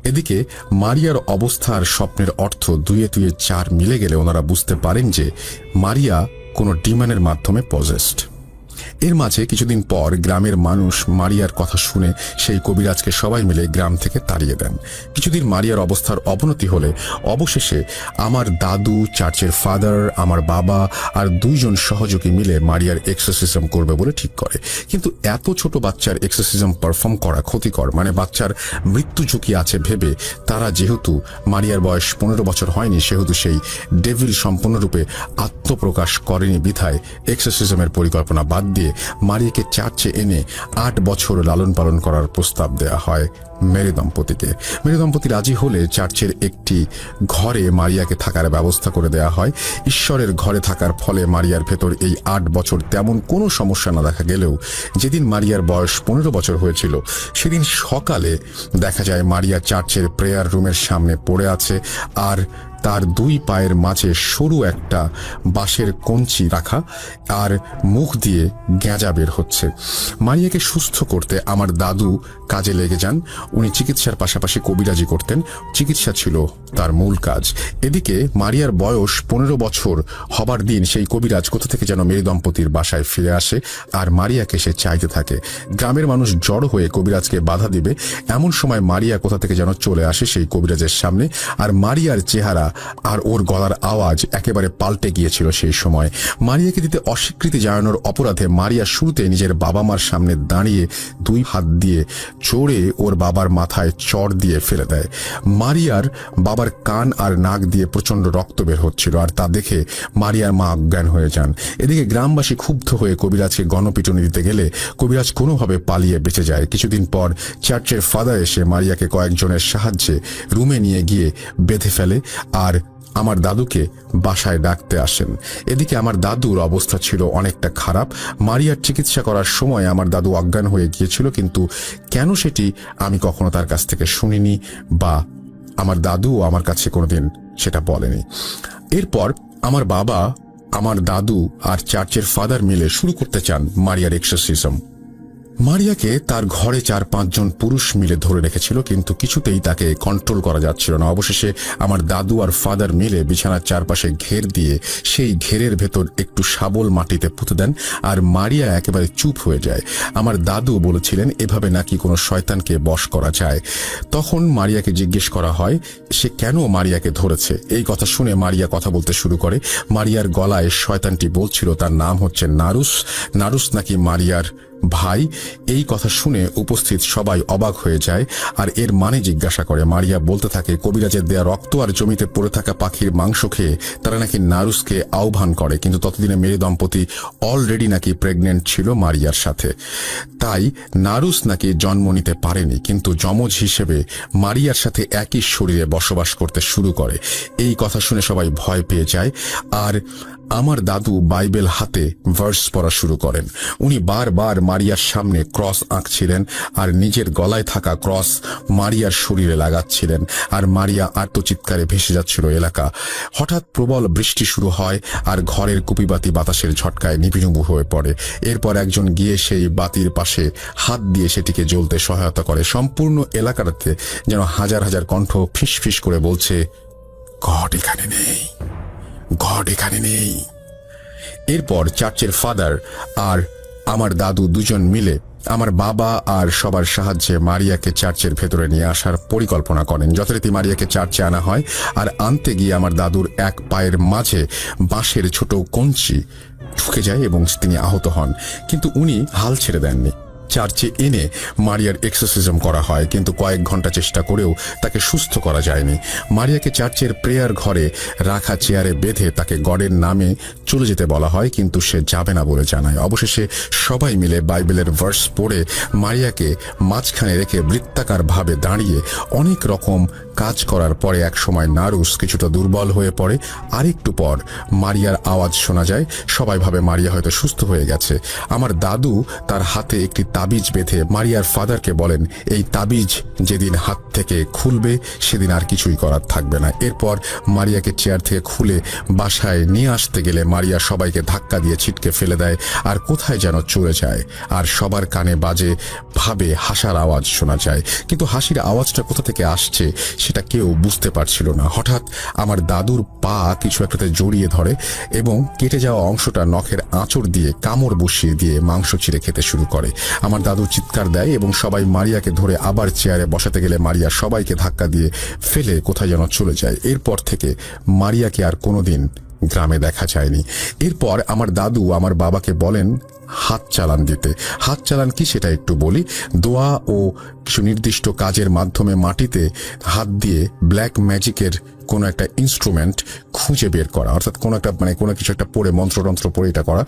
এদিকে মারিয়ার অবস্থা আর স্বপ্নের অর্থ 2-2 মিলে গেলে ওনারা বুঝতে পারেন যে মারিয়া কোনো ডিমনের মাধ্যমে পজেসড। এর মাঝে কিছুদিন পর গ্রামের মানুষ মারিয়ার কথা শুনে সেই কবিরাজকে সবাই মিলে গ্রাম থেকে তাড়িয়ে দেন। কিছুদিন মারিয়ার অবস্থার অবনতি হলে অবশেষে আমার দাদু, চার্চের ফাদার, আমার বাবা আর 2 জন সহযোগী মিলে মারিয়ার এক্সোসিজম করবে বলে ঠিক করে। কিন্তু এত ছোট বাচ্চার এক্সোসিজম পারফর্ম করা ক্ষতিকর, মানে বাচ্চার মৃত্যু ঝুঁকি আছে ভেবে তারা, যেহেতু মারিয়ার বয়স 15 বছর হয়নি, সেহেতু সেই ডেভিল সম্পূর্ণরূপে আত্মপ্রকাশ করেনি বিধায় এক্সোসিজমের পরিকল্পনা বাদ দিয়ে মারিয়াকে চার্চে এনে 8 বছর লালন পালন করার প্রস্তাব দেয়া হয় মেরি দম্পতিকে। মেরি দম্পতি রাজি হলে চার্চের একটি ঘরে মারিয়াকে থাকার ব্যবস্থা করে দেয়া হয়। ঈশ্বরের ঘরে থাকার ফলে মারিয়ার ভেতর এই 8 বছর তেমন কোনো সমস্যা না দেখা গেলেও যেদিন মারিয়ার বয়স 15 বছর হয়েছিল সেদিন সকালে দেখা যায় মারিয়া চার্চের প্রেয়ার রুমের সামনে পড়ে আছে আর তার দুই পায়ের মাঝে সরু একটা বাঁশের কঞ্চি রাখা, আর মুখ দিয়ে গেঁজা বের হচ্ছে। মারিয়াকে সুস্থ করতে আমার দাদু কাজে লেগে যান। উনি চিকিৎসার পাশাপাশি কবিরাজি করতেন। চিকিৎসা ছিল তার মূল কাজ। এদিকে মারিয়ার বয়স 15 বছর হবার দিন সেই কবিরাজ কোথা থেকে যেন মেরি দম্পতির বাসায় ফিরে আসে, আর মারিয়াকে সে চাইতে থাকে। গ্রামের মানুষ জড়ো হয়ে কবিরাজকে বাধা দিবে, এমন সময় মারিয়া কোথা থেকে যেন চলে আসে সেই কবিরাজের সামনে। আর মারিয়ার চেহারা আর ওর গলার আওয়াজ একেবারে পাল্টে গিয়েছিল সেই সময়। মারিয়াকে দিতে অস্বীকৃতি জানানোর অপরাধে মারিয়া শুরুতে নিজের বাবা মার সামনে দাঁড়িয়ে দুই হাত দিয়ে জোরে ওর বাবার মাথায় চড় দিয়ে ফেলে দেয়। মারিয়ার বাবার কান আর নাক দিয়ে প্রচন্ড রক্ত বের হচ্ছিল, আর তা দেখে মারিয়ার মা অজ্ঞান হয়ে যান। এদিকে গ্রামবাসী ক্ষুব্ধ হয়ে কবিরাজকে গণপিটুনি দিতে গেলে কবিরাজ কোনোভাবে পালিয়ে বেঁচে যায়। কিছুদিন পর চার্চের ফাদার এসে মারিয়াকে কয়েকজনের সাহায্যে রুমে নিয়ে গিয়ে বেঁধে ফেলে, আর আমার দাদুকে বাসায় ডাকতে আসেন। এদিকে আমার দাদুর অবস্থা ছিল অনেকটা খারাপ। মারিয়ার চিকিৎসা করার সময় আমার দাদু অজ্ঞান হয়ে গিয়েছিল, কিন্তু কেন সেটি আমি কখনো তার কাছ থেকে শুনিনি, বা আমার দাদু আমার কাছে কোনোদিন সেটা বলেনি। এরপর আমার বাবা, আমার দাদু আর চার্চের ফাদার মিলে শুরু করতে চান মারিয়ার এক্সরসিজম। মারিয়াকে তার ঘরে 4-5 জন পুরুষ মিলে ধরে রেখেছিল, কিন্তু কিছুতেই তাকে কন্ট্রোল করা যাচ্ছিল না। অবশেষে আমার দাদু আর ফাদার মিলে বিছানার চারপাশে ঘের দিয়ে সেই ঘেরের ভেতর একটু শাবল মাটিতে পুঁতে দেন, আর মারিয়া একেবারে চুপ হয়ে যায়। আমার দাদু বলেছিলেন এভাবে নাকি কোনো শয়তানকে বশ করা যায়। তখন মারিয়াকে জিজ্ঞেস করা হয় সে কেন মারিয়াকে ধরেছে। এই কথা শুনে মারিয়া কথা বলতে শুরু করে। মারিয়ার গলায় শয়তানটি বলছিল তার নাম হচ্ছে নারুস। নারুস নাকি মারিয়ার ভাই। এই কথা শুনে উপস্থিত সবাই অবাক হয়ে যায়, আর এর মানে জিজ্ঞাসা করে। মারিয়া বলতে থাকে কবিরাজের দেয়া রক্ত আর জমিতে পড়ে থাকা পাখির মাংস খেয়ে তারা নাকি নারুসকে আহ্বান করে, কিন্তু ততদিনে মেরি দম্পতি অলরেডি নাকি প্রেগনেন্ট ছিল মারিয়ার সাথে। তাই নারুস নাকি জন্ম নিতে পারেনি, কিন্তু যমজ হিসেবে মারিয়ার সাথে একই শরীরে বসবাস করতে শুরু করে। এই কথা শুনে সবাই ভয় পেয়ে যায়, আর আমার দাদু বাইবেল হাতে ভার্স পড়া শুরু করেন। উনি বারবার মারিয়ার সামনে ক্রস আঁকছিলেন, আর নিজের গলায় থাকা ক্রস মারিয়ার শরীরে লাগাচ্ছিলেন, আর মারিয়া আর্তচিৎকারে ভেসে যাচ্ছিল এলাকা। হঠাৎ প্রবল বৃষ্টি শুরু হয়, আর ঘরের কুপিবাতি বাতাসের ঝটকায় নিবিড়ুবু হয়ে পড়ে। এরপর একজন গিয়ে সেই বাতির পাশে হাত দিয়ে সেটিকে জ্বলতে সহায়তা করে। সম্পূর্ণ এলাকাটাতে যেন হাজার হাজার কণ্ঠ ফিস ফিস করে বলছে, গড এখানে নেই, গড এখানে নেই। এরপর চার্চের ফাদার আর আমার দাদু দুজন মিলে আমার বাবা আর সবার সাহায্যে মারিয়াকে চার্চের ভেতরে নিয়ে আসার পরিকল্পনা করেন। যথারীতি মারিয়াকে চার্চে আনা হয়, আর আনতে গিয়ে আমার দাদুর এক পায়ের মাঝে বাঁশের ছোট কঞ্চি ঢুকে যায় এবং তিনি আহত হন, কিন্তু উনি হাল ছেড়ে দেননি। চার্চে এনে মারিয়ার এক্সরসিজম করা হয়, কিন্তু কয়েক ঘন্টা চেষ্টা করেও তাকে সুস্থ করা যায়নি। মারিয়াকে চার্চের প্রেয়ার ঘরে রাখা চেয়ারে বেঁধে তাকে গডের নামে চলে যেতে বলা হয়, কিন্তু সে যাবে না বলে জানায়। অবশেষে সবাই মিলে বাইবেলের ভার্স পড়ে মারিয়াকে মাঝখানে রেখে বৃত্তাকার ভাবে দাঁড়িয়ে অনেক রকম কাজ করার পরে এক সময় নারুস কিছুটা দুর্বল হয়ে পড়ে। আরেকটু পর মারিয়ার আওয়াজ শোনা যায়। সবাই ভাবে মারিয়া হয়তো সুস্থ হয়ে গেছে। আমার দাদু তার হাতে একটি তাবিজ বেঁধে মারিয়ার ফাদারকে বলেন এই তাবিজ যেদিন হাত থেকে খুলবে সেদিন আর কিছুই করার থাকবে না। এরপর মারিয়াকে চেয়ার থেকে খুলে বাসায় নিয়ে আসতে গেলে মারিয়া সবাইকে ধাক্কা দিয়ে ছিটকে ফেলে দেয়, আর কোথায় যেন চলে যায়। আর সবার কানে বাজে ভাবে হাসার আওয়াজ শোনা যায়, কিন্তু হাসির আওয়াজটা কোথা থেকে আসছে সেটা কেউ বুঝতে পারছিল না। হঠাৎ আমার দাদুর পা কিছু একটাতে জড়িয়ে ধরে এবং কেটে যাওয়া অংশটা নখের আঁচড় দিয়ে কামড় বসিয়ে দিয়ে মাংস চিরে খেতে শুরু করে। আমার দাদু চিৎকার দেয় এবং সবাই মারিয়াকে ধরে আবার চেয়ারে বসাতে গেলে মারিয়া সবাইকে ধাক্কা দিয়ে ফেলে কোথায় যেন চলে যায়। এরপর থেকে মারিয়াকে আর কোনোদিন গ্রামে দেখা যায়নি। এরপর আমার দাদু আমার বাবাকে বলেন হাত চালান দিতে। হাত চালান কি সেটা একটু বলি। দোয়া ও কিছু নির্দিষ্ট কাজের মাধ্যমে মাটিতে হাত দিয়ে ব্ল্যাক ম্যাজিকের কোনো একটা ইনস্ট্রুমেন্ট খুঁজে বের করা, অর্থাৎ কোনো কিছু একটা পড়ে মন্ত্রতন্ত্র পড়ে এটা করা,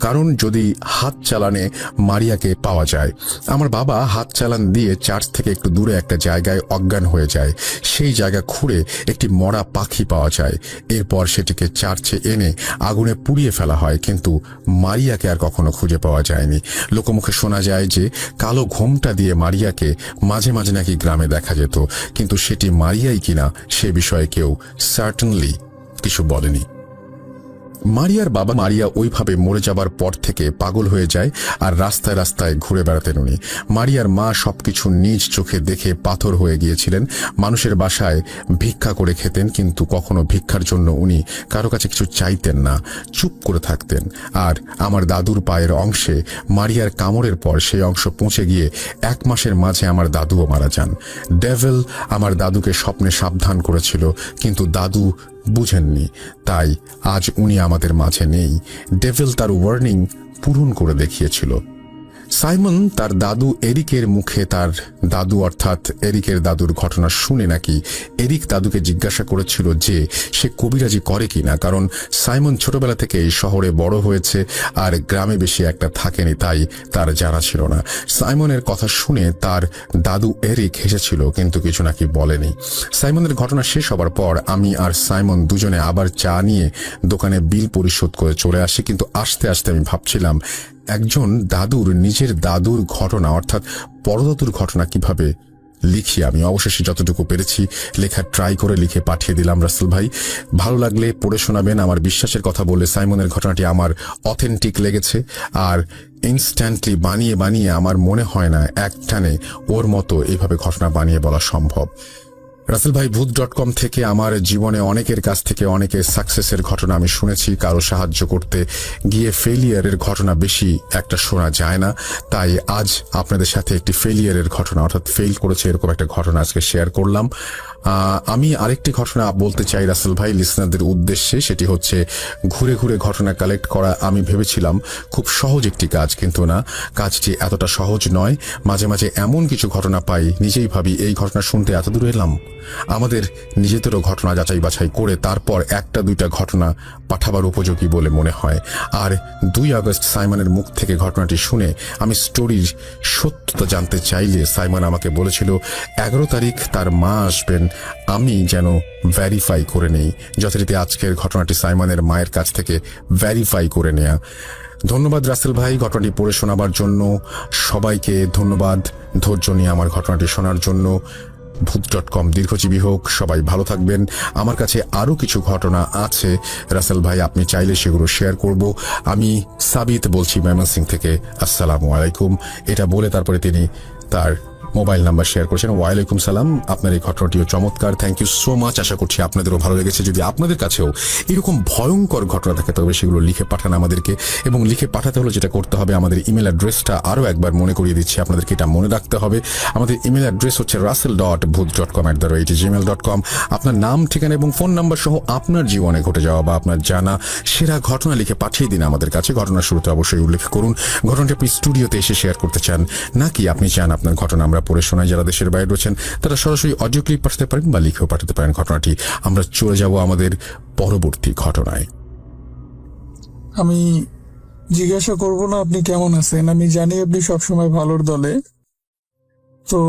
কারণ যদি হাত চালানে মারিয়াকে পাওয়া যায়। আমার বাবা হাত চালান দিয়ে চার্চ থেকে একটু দূরে একটা জায়গায় অজ্ঞান হয়ে যায়। সেই জায়গা খুঁড়ে একটি মরা পাখি পাওয়া যায়। এরপর সেটিকে চার্চে এনে আগুনে পুড়িয়ে ফেলা হয়, কিন্তু মারিয়াকে আর কখনো খুঁজে পাওয়া যায়নি। লোকমুখে শোনা যায় যে কালো ঘোমটা দিয়ে মারিয়াকে মাঝে মাঝে নাকি গ্রামে দেখা যেত, কিন্তু সেটি মারিয়াই কিনা সে বিষয়ে কেউ সার্টেনলি কিছু বলেনি। মারিয়ার বাবা মারিয়া ওইভাবে মরে যাবার পর থেকে পাগল হয়ে যায় আর রাস্তায় রাস্তায় ঘুরে বেড়াতেন উনি। মারিয়ার মা সবকিছু নিজ চোখে দেখে পাথর হয়ে গিয়েছিলেন। মানুষের বাসায় ভিক্ষা করে খেতেন, কিন্তু কখনো ভিক্ষার জন্য উনি কারো কাছে কিছু চাইতেন না, চুপ করে থাকতেন। আর আমার দাদুর পায়ের অংশে মারিয়ার কামড়ের পর সেই অংশ পৌঁছে গিয়ে 1 মাসের মাঝে আমার দাদুও মারা যান। ডেভিল আমার দাদুকে স্বপ্নে সাবধান করেছিল, কিন্তু দাদু বুঝেননি, তাই আজ উনি আমাদের মাঝে নেই। ডেভিল তার ওয়ার্নিং পূরণ করে দেখিয়েছিল। সাইমন তার দাদু এরিকের মুখে তার দাদু অর্থাৎ এরিকের দাদুর ঘটনা শুনে নাকি এরিক দাদুকে জিজ্ঞাসা করেছিল যে সে কবিরাজি করে কিনা, কারণ সাইমন ছোটবেলা থেকে এই শহরে বড় হয়েছে আর গ্রামে বেশি একটা থাকেনি, তাই তার জানা ছিল না। সাইমনের কথা শুনে তার দাদু এরিক হেসেছিল, কিন্তু কিছু নাকি বলেনি। সাইমনের ঘটনা শেষ হবার পর আমি আর সাইমন দুজনে আবার চা নিয়ে দোকানে বিল পরিশোধ করে চলে আসি। কিন্তু আস্তে আস্তে আমি ভাবছিলাম, একজন দাদুর নিজের দাদুর ঘটনা অর্থাৎ পরদাদুর ঘটনা কিভাবে লিখি। আমি অবশেষে যতটুকু পেরেছি লেখার ট্রাই করে লিখে পাঠিয়ে দিলাম। রাসেল ভাই, ভালো লাগলে পড়ে শোনাবেন। আমার বিশ্বাসের কথা বলে সাইমনের ঘটনাটি আমার অথেন্টিক লেগেছে, আর ইনস্ট্যান্টলি বানিয়ে বানিয়ে আমার মনে হয় না একটানে ওর মতো এইভাবে ঘটনা বানিয়ে বলা সম্ভব। রাসেল ভাই, ভূত.com থেকে আমার জীবনে অনেকের কাছ থেকে অনেকের সাকসেসের ঘটনা আমি শুনেছি। কারো সাহায্য করতে গিয়ে ফেলিয়ারের ঘটনা বেশি একটা শোনা যায় না, তাই আজ আপনাদের সাথে একটি ফেলিয়ারের ঘটনা অর্থাৎ ফেল করেছে এরকম একটা ঘটনা আজকে শেয়ার করলাম। আমি আরেকটি ঘটনা বলতে চাই রাসেল ভাই লিসনারদের উদ্দেশ্যে, সেটি হচ্ছে ঘুরে ঘুরে ঘটনা কালেক্ট করা। আমি ভেবেছিলাম খুব সহজ একটি কাজ, কিন্তু না, কাজটি এতটা সহজ নয়। মাঝে মাঝে এমন কিছু ঘটনা পাই, নিজেই ভাবি এই ঘটনা শুনতে এত দূর এলাম। আমাদের নিজেদেরও ঘটনা যাচাই বাছাই করে তারপর 1-2টা ঘটনা পাঠাবার উপযোগী বলে মনে হয়। আর 2 আগস্ট সাইমনের মুখ থেকে ঘটনাটি শুনে আমি স্টোরির সত্যতা জানতে চাইলে সাইমন আমাকে বলেছিল 11 তারিখ তার মা আসবেন, আমি যেন ভেরিফাই করে নেই। যথারীতি আজকের ঘটনাটি সাইমনের মায়ের কাছ থেকে ভেরিফাই করে নেয়া। ধন্যবাদ রাসেল ভাই ঘটনাটি পড়ে শোনাবার জন্য। সবাইকে ধন্যবাদ ধৈর্য নিয়ে আমার ঘটনাটি শোনার জন্য। ভূত.com দীর্ঘজীবী হোক, সবাই ভালো থাকবেন। আমার কাছে আরো কিছু ঘটনা আছে রাসেল ভাই, আপনি চাইলে সেগুলো শেয়ার করব। আমি সাবিত বলছি ময়মনসিংহ থেকে। আসসালামু আলাইকুম, এটা বলে তারপরে তিনি তার মোবাইল নাম্বার শেয়ার করেছেন। ওয়ালাইকুম সালাম। আপনার এই ঘটনাটিও চমৎকার, থ্যাংক ইউ সো মাচ। আশা করছি আপনাদেরও ভালো লেগেছে। যদি আপনাদের কাছেও এরকম ভয়ঙ্কর ঘটনা থাকে তবে সেগুলো লিখে পাঠান আমাদেরকে, এবং লিখে পাঠাতে হলে যেটা করতে হবে, আমাদের ইমেল অ্যাড্রেসটা আরও একবার মনে করিয়ে দিচ্ছি আপনাদেরকে, এটা মনে রাখতে হবে। আমাদের ইমেল অ্যাড্রেস হচ্ছে russell.booth.com@gmail.com। আপনার নাম, ঠিকানা এবং ফোন নাম্বার সহ আপনার জীবনে ঘটে যাওয়া বা আপনার জানা সেরা ঘটনা লিখে পাঠিয়ে দিন আমাদের কাছে। ঘটনার শুরুতে অবশ্যই উল্লেখ করুন ঘটনাটি আপনি স্টুডিওতে এসে শেয়ার করতে চান, নাকি আপনি চান আপনার ঘটনা আমরা পড়ে শোনাই। যারা দেশের বাইরে রয়েছেন তারা সরাসরি অডিও ক্লিপ পাঠাতে পারেন বা লিখেও পাঠাতে পারেন ঘটনাটি। আমরা চলে যাব আমাদের পরবর্তী ঘটনায়। আমি জিজ্ঞাসা করব না আপনি কেমন আছেন, আমি জানি আপনি সবসময় ভালোর দলে। তো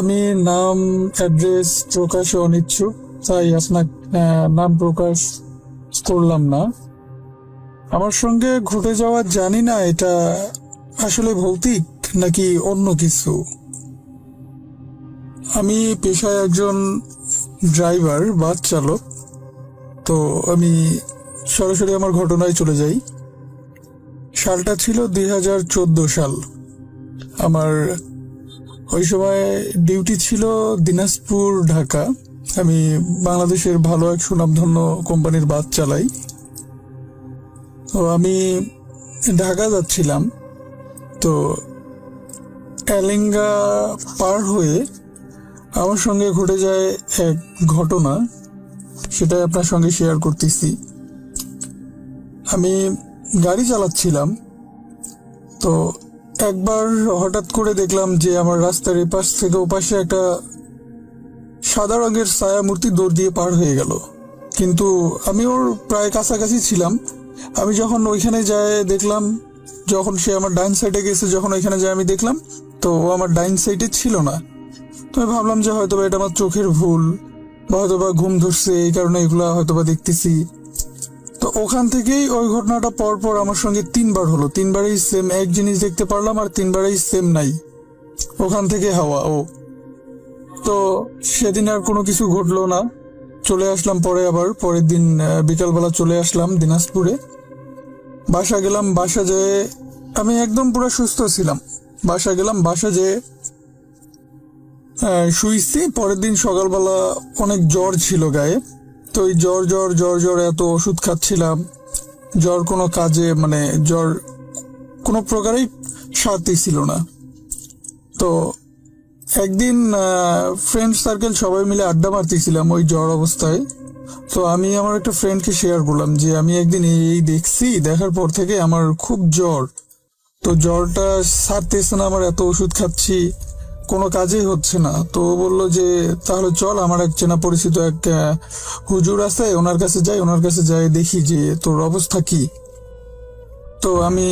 আমি নাম অ্যাড্রেস প্রকাশে অনিচ্ছুক, তাই আপনার নাম প্রকাশ করলাম না। আমার সঙ্গে ঘটে যাওয়া জানি না এটা আসলে ভৌতিক নাকি অন্য কিছু। আমি পেশায় একজন ড্রাইভার, বাস চালক। তো আমি সরাসরি আমার ঘটনায় চলে যাই। সালটা ছিল 2014 সাল। আমার ওই সময় ডিউটি ছিল দিনাজপুর ঢাকা। আমি বাংলাদেশের ভালো এক সুনামধন্য কোম্পানির বাস চালাই। তো আমি ঢাকা যাচ্ছিলাম। তো এলেঙ্গা পার হয়ে আমার সঙ্গে ঘটে যায় এক ঘটনা, সেটাই আপনার সঙ্গে শেয়ার করতেছি। আমি গাড়ি চালাচ্ছিলাম, তো একবার হঠাৎ করে দেখলাম যে আমার রাস্তার এপাশ থেকে ওপাশে একটা সাদা রঙের ছায়া মূর্তি দৌড় দিয়ে পার হয়ে গেল। কিন্তু আমি ওর প্রায় কাছাকাছি ছিলাম। আমি যখন ওইখানে যায় দেখলাম, যখন সে আমার ডাইন সাইডে গেছে, যখন ওইখানে যায় আমি দেখলাম তো ও আমার ডাইন সাইডে ছিল না। তো আমি ভাবলাম যে হয়তোবা এটা আমার চোখের ভুল বা হয়তোবা ঘুম ধরছে, এই কারণে এগুলা হয়তোবা দেখতেছি। তো ওখান থেকেই ওই ঘটনাটা পরপর আমার সঙ্গে 3বার হলো। 3বারই সেম এক জিনিস দেখতে পারলাম, আর 3বারই সেম নাই, ওখান থেকে হাওয়া ও। তো সেদিন আর কোনো কিছু ঘটলো না। চলে আসলাম পরে, আবার পরের দিন বিকালবেলা চলে আসলাম দিনাজপুরে। বাসা গেলাম, বাসা যেয়ে আমি একদম পুরো সুস্থ ছিলাম। বাসা গেলাম, বাসা যেয়ে শুইছি। পরের দিন সকালবেলা অনেক জ্বর ছিল গায়ে। তো এই জ্বর জ্বর জ্বর জ্বর এত ওষুধ খাচ্ছিলাম, জ্বর কোনো কাজে মানে জ্বর কোনো প্রকারেই সারতেই ছিল না। তো একদিন ফ্রেন্ড সার্কেল সবাই মিলে আড্ডা মারতেছিলাম ওই জ্বর অবস্থায়। তো আমি আমার একটা ফ্রেন্ডকে শেয়ার করলাম যে আমি একদিন এই দেখছি, দেখার পর থেকে আমার খুব জ্বর। তো জ্বরটা সারতেছে না, আমার এত ওষুধ খাচ্ছি কোনো কাজেই হচ্ছে না। তো ও বললো যে তাহলে চল, আমার এক চেনা পরিচিত এক হুজুর আছে, ওনার কাছে যাই দেখি যে তোর অবস্থা কি। তো আমি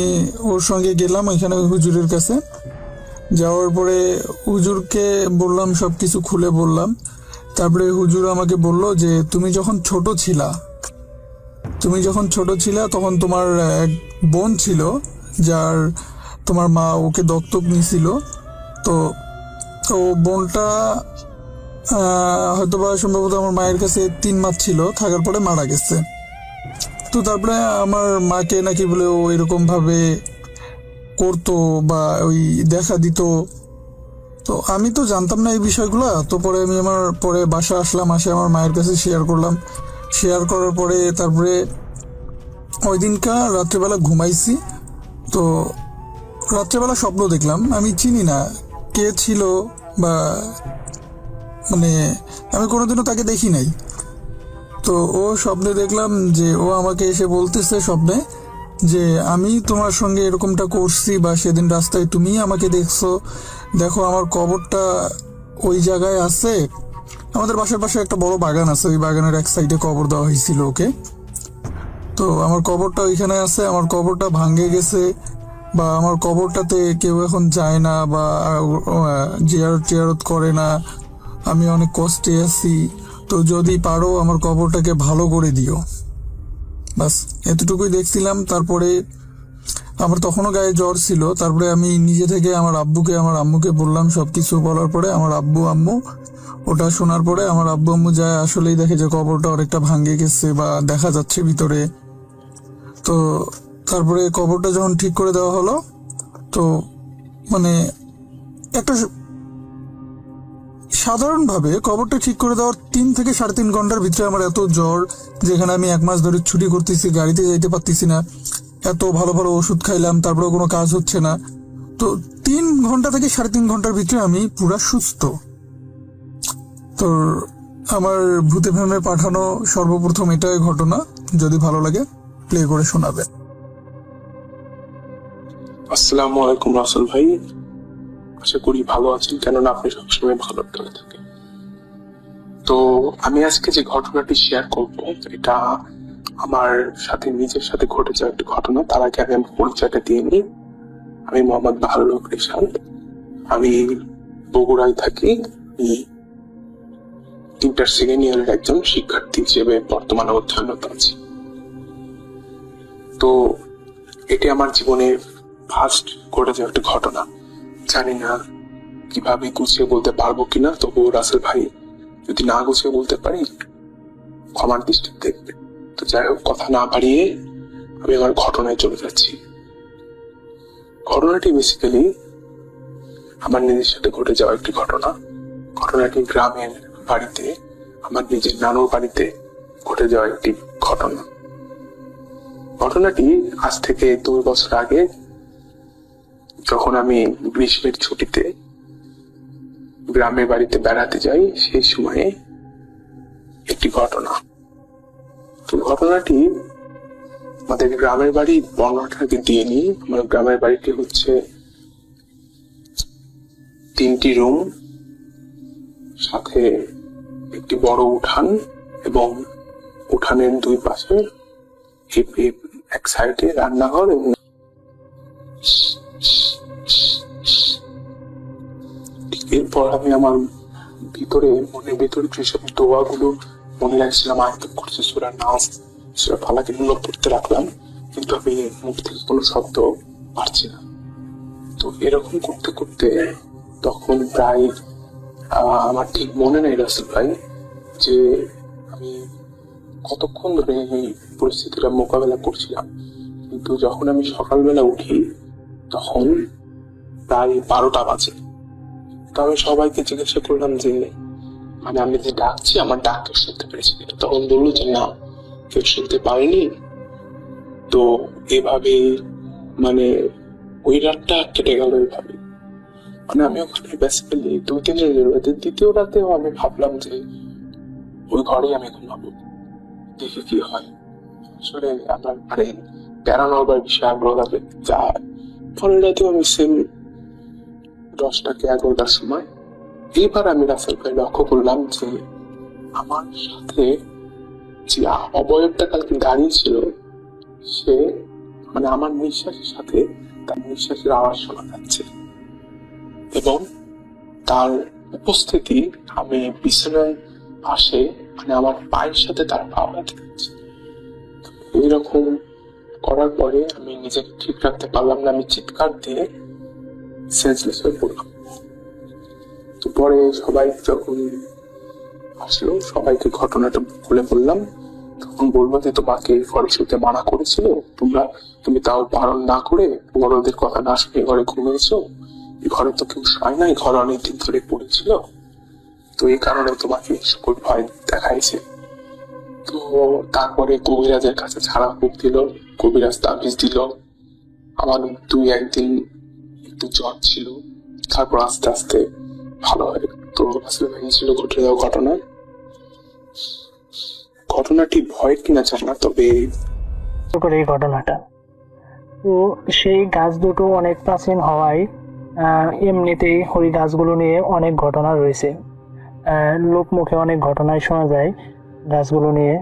ওর সঙ্গে গেলাম ওইখানে হুজুরের কাছে। যাওয়ার পরে হুজুরকে বললাম, সবকিছু খুলে বললাম। তারপরে হুজুর আমাকে বলল যে তুমি যখন ছোট ছিলা তখন তোমার এক বোন ছিল, যার তোমার মা ওকে দত্তক নিছিল। তো তো বোনটা হয়তোবা সম্ভবত আমার মায়ের কাছে 3 মাস ছিল, থাকার পরে মারা গেছে। তো তারপরে আমার মাকে নাকি বলে ও এরকম ভাবে করতো বা ওই দেখা দিত। তো আমি তো জানতাম না এই বিষয়গুলো। তো পরে আমি পরে বাসা আসলাম, আমার মায়ের কাছে শেয়ার করলাম। শেয়ার করার পরে তারপরে ওই দিনকার রাত্রেবেলা ঘুমাইছি। তো রাত্রেবেলা স্বপ্ন দেখলাম, আমি চিনি না কে ছিল বা মানে আমি কোনোদিনও তাকে দেখি নাই। তো ও স্বপ্নে দেখলাম যে ও আমাকে এসে বলতেছে স্বপ্নে যে আমি তোমার সঙ্গে এরকমটা করছি, বা সেদিন রাস্তায় তুমি আমাকে দেখছো, দেখো আমার কবরটা ওই জায়গায় আছে। আমাদের বাসার পাশে একটা বড় বাগান আছে, ওই বাগানের এক সাইডে কবর দেওয়া হয়েছিল ওকে। তো আমার কবরটা ওইখানে আছে, আমার কবরটা ভাঙ্গে গেছে, বা আমার কবরটাতে কেউ এখন যায় না বা জিয়ারত করে না, আমি অনেক কষ্টে আছি। তো যদি পারো আমার কবরটাকে ভালো করে দিও। বাস এতটুকুই দেখছিলাম। তারপরে আমার তখনও গায়ে জ্বর ছিল। তারপরে আমি নিজে থেকে আমার আম্মুকে বললাম। সবকিছু বলার পরে আমার আম্মু ওটা শোনার পরে আমার আম্মু যায়, আসলেই দেখে যে কবরটা অনেকটা ভাঙ্গে গেছে বা দেখা যাচ্ছে ভিতরে। তো তারপরে কবরটা যখন ঠিক করে দেওয়া হলো, তো মানে একটা সাধারণভাবে কবরটা ঠিক করে দেওয়ার 3 থেকে 3.5 ঘন্টার ভিতরে আমার এত জ্বর, যেখানে আমি 1 মাস ধরে ছুটি করতেছি, গাড়িতে যাইতে পারতেছি না, এত ভালো ভালো ওষুধ খাইলাম, তারপরে কোনো কাজ হচ্ছে না। তো 3 ঘন্টা থেকে 3.5 ঘন্টার ভিতরে আমি পুরা সুস্থ। তো আমার ভূতে ফ্যামে পাঠানো সর্বপ্রথম এটাই ঘটনা। যদি ভালো লাগে প্লে করে শোনাবে। আসসালামু আলাইকুম রাসেল ভাই, আশা করি ভালো আছেন, কেননা আপনি সবসময় ভালো করে থাকেন। তো আমি আজকে যে ঘটনাটি শেয়ার করব, এটা আমার সাথে নিজের সাথে ঘটে যাওয়া একটি ঘটনা। তার আগে আমি পরিচয়টা দিয়ে নিই। আমি মোহাম্মদ বাহারুল হক রিশাদ, আমি বগুড়ায় থাকি। ইন্টার সেকেন্ড ইয়ারের একজন শিক্ষার্থী হিসেবে বর্তমানে অধ্যয়নরত আছি। তো এটি আমার জীবনের ফার্স্ট ঘটে যাওয়া একটা ঘটনা। জানি না কিভাবে গুছিয়ে বলতে পারবো কিনা, তবুও রাসেল ভাই যদি না গুছিয়ে বলতে পারি ক্ষমার দৃষ্টিতে দেখবে। তো যাই হোক, কথা না বাড়িয়ে আমি আমার ঘটনায় চলে যাচ্ছি। ঘটনাটি বেসিক্যালি আমার নিজের সাথে ঘটে যাওয়া একটি ঘটনা। ঘটনাটি গ্রামের বাড়িতে, আমার নিজের নানুর বাড়িতে ঘটে যাওয়া একটি ঘটনা। ঘটনাটি আজ থেকে 2 বছর আগে, যখন আমি গ্রীষ্মের ছুটিতে গ্রামের বাড়িতে বেড়াতে যাই, সেই সময়ে একটি ঘটনা। তো ঘটনাটি আমাদের গ্রামের বাড়ি বর্ণনাটাকে দিয়ে নিই। আমার গ্রামের বাড়িটি হচ্ছে 3টি রুম, সাথে একটি বড় উঠান, এবং উঠানের 2 পাশে এক সাইডে রান্নাঘর। এবং এরপর আমি আমার মনের ভিতরে যেসব দোয়াগুলো মনে রাখছিলাম, আয়ত্ত করছি, সূরা নাস, সূরা ফালাক, এগুলো পড়তে রাখলাম, কিন্তু আমি মুখ থেকে কোনো শব্দ পারছি না। তো এরকম করতে করতে তখন প্রায় আমার ঠিক মনে নেই রাসেল ভাই, যে আমি আমি কতক্ষণ ধরে এই পরিস্থিতিটা মোকাবেলা করছিলাম, কিন্তু যখন আমি সকালবেলা উঠি তখন প্রায় 12টা বাজে। তো আমি সবাইকে জিজ্ঞাসা করলাম যে মানে আমি যে ডাকছি আমার ডাক কেউ শুনতে পেরেছি কিনা। তখন বললো যে না, কেউ শুনতে পারেনি। তো এভাবে মানে ওই রাতটা কেটে গেল এইভাবে। মানে আমি ওখানে বেসিক্যালি 2-3 দিন রয়েছে। দ্বিতীয় রাতেও আমি ভাবলাম যে ওই ঘরেই আমি ঘুমাবো, দেখি কি হয়। আসলে আমার মানে প্যারানর্মাল বিষয়ে আগ্রহ থাকে যা পরের রাতেও আমি সেম 10টা কি 11টার সময় এইবার আমি রাসেল ভাই লক্ষ্য করলাম যে আমার সাথে যে অবয়বটা কালকে দাঁড়িয়ে ছিল সে মানে আমার নিঃশ্বাসের সাথে তার নিঃশ্বাসের আওয়াজ শোনা যাচ্ছে এবং তার উপস্থিতি আমি বিছানায় পাশে মানে আমার পায়ের সাথে তার পা ব্যথা যাচ্ছে। এইরকম করার পরে আমি নিজেকে ঠিক রাখতে পারলাম না, আমি চিৎকার দিয়ে সেন্সলেস হয়ে পড়লাম। তো পরে সবাই যখন আসলো সবাইকে ঘটনাটা খুলে বললাম, তখন বলবো যে তোমাকে ফরেস্টে মানা করেছিল, তুমি তাও বারণ না করে বড়দের কথা না শুনে ঘরে ঘুমিয়েছো। এই ঘরে তো কেউ শোয় না, এই ঘরে অনেকদিন ধরে পড়েছিল, তো এই কারণে তোমাকে সকল ভয় দেখাইছে। তো তারপরে কবিরাজের কাছে ছাড়া খুব দিল, কবিরাজ তাবিজ দিল। আমার 2-1 দিন একটু জ্বর ছিল, তারপর আস্তে আস্তে ভালো হয়। তো আসলে ভাই ছিল ঘটে যাওয়া ঘটনাটি ভয়ের কিনা জানি না, তবে করে এই ঘটনাটা। তো সেই গাছ দুটো অনেক প্রাচীন হওয়ায় এমনিতেই ওই গাছগুলো নিয়ে অনেক ঘটনা রয়েছে। লোকমুখে অনেক ঘটনাই শোনা যায় গাছগুলো নিয়ে।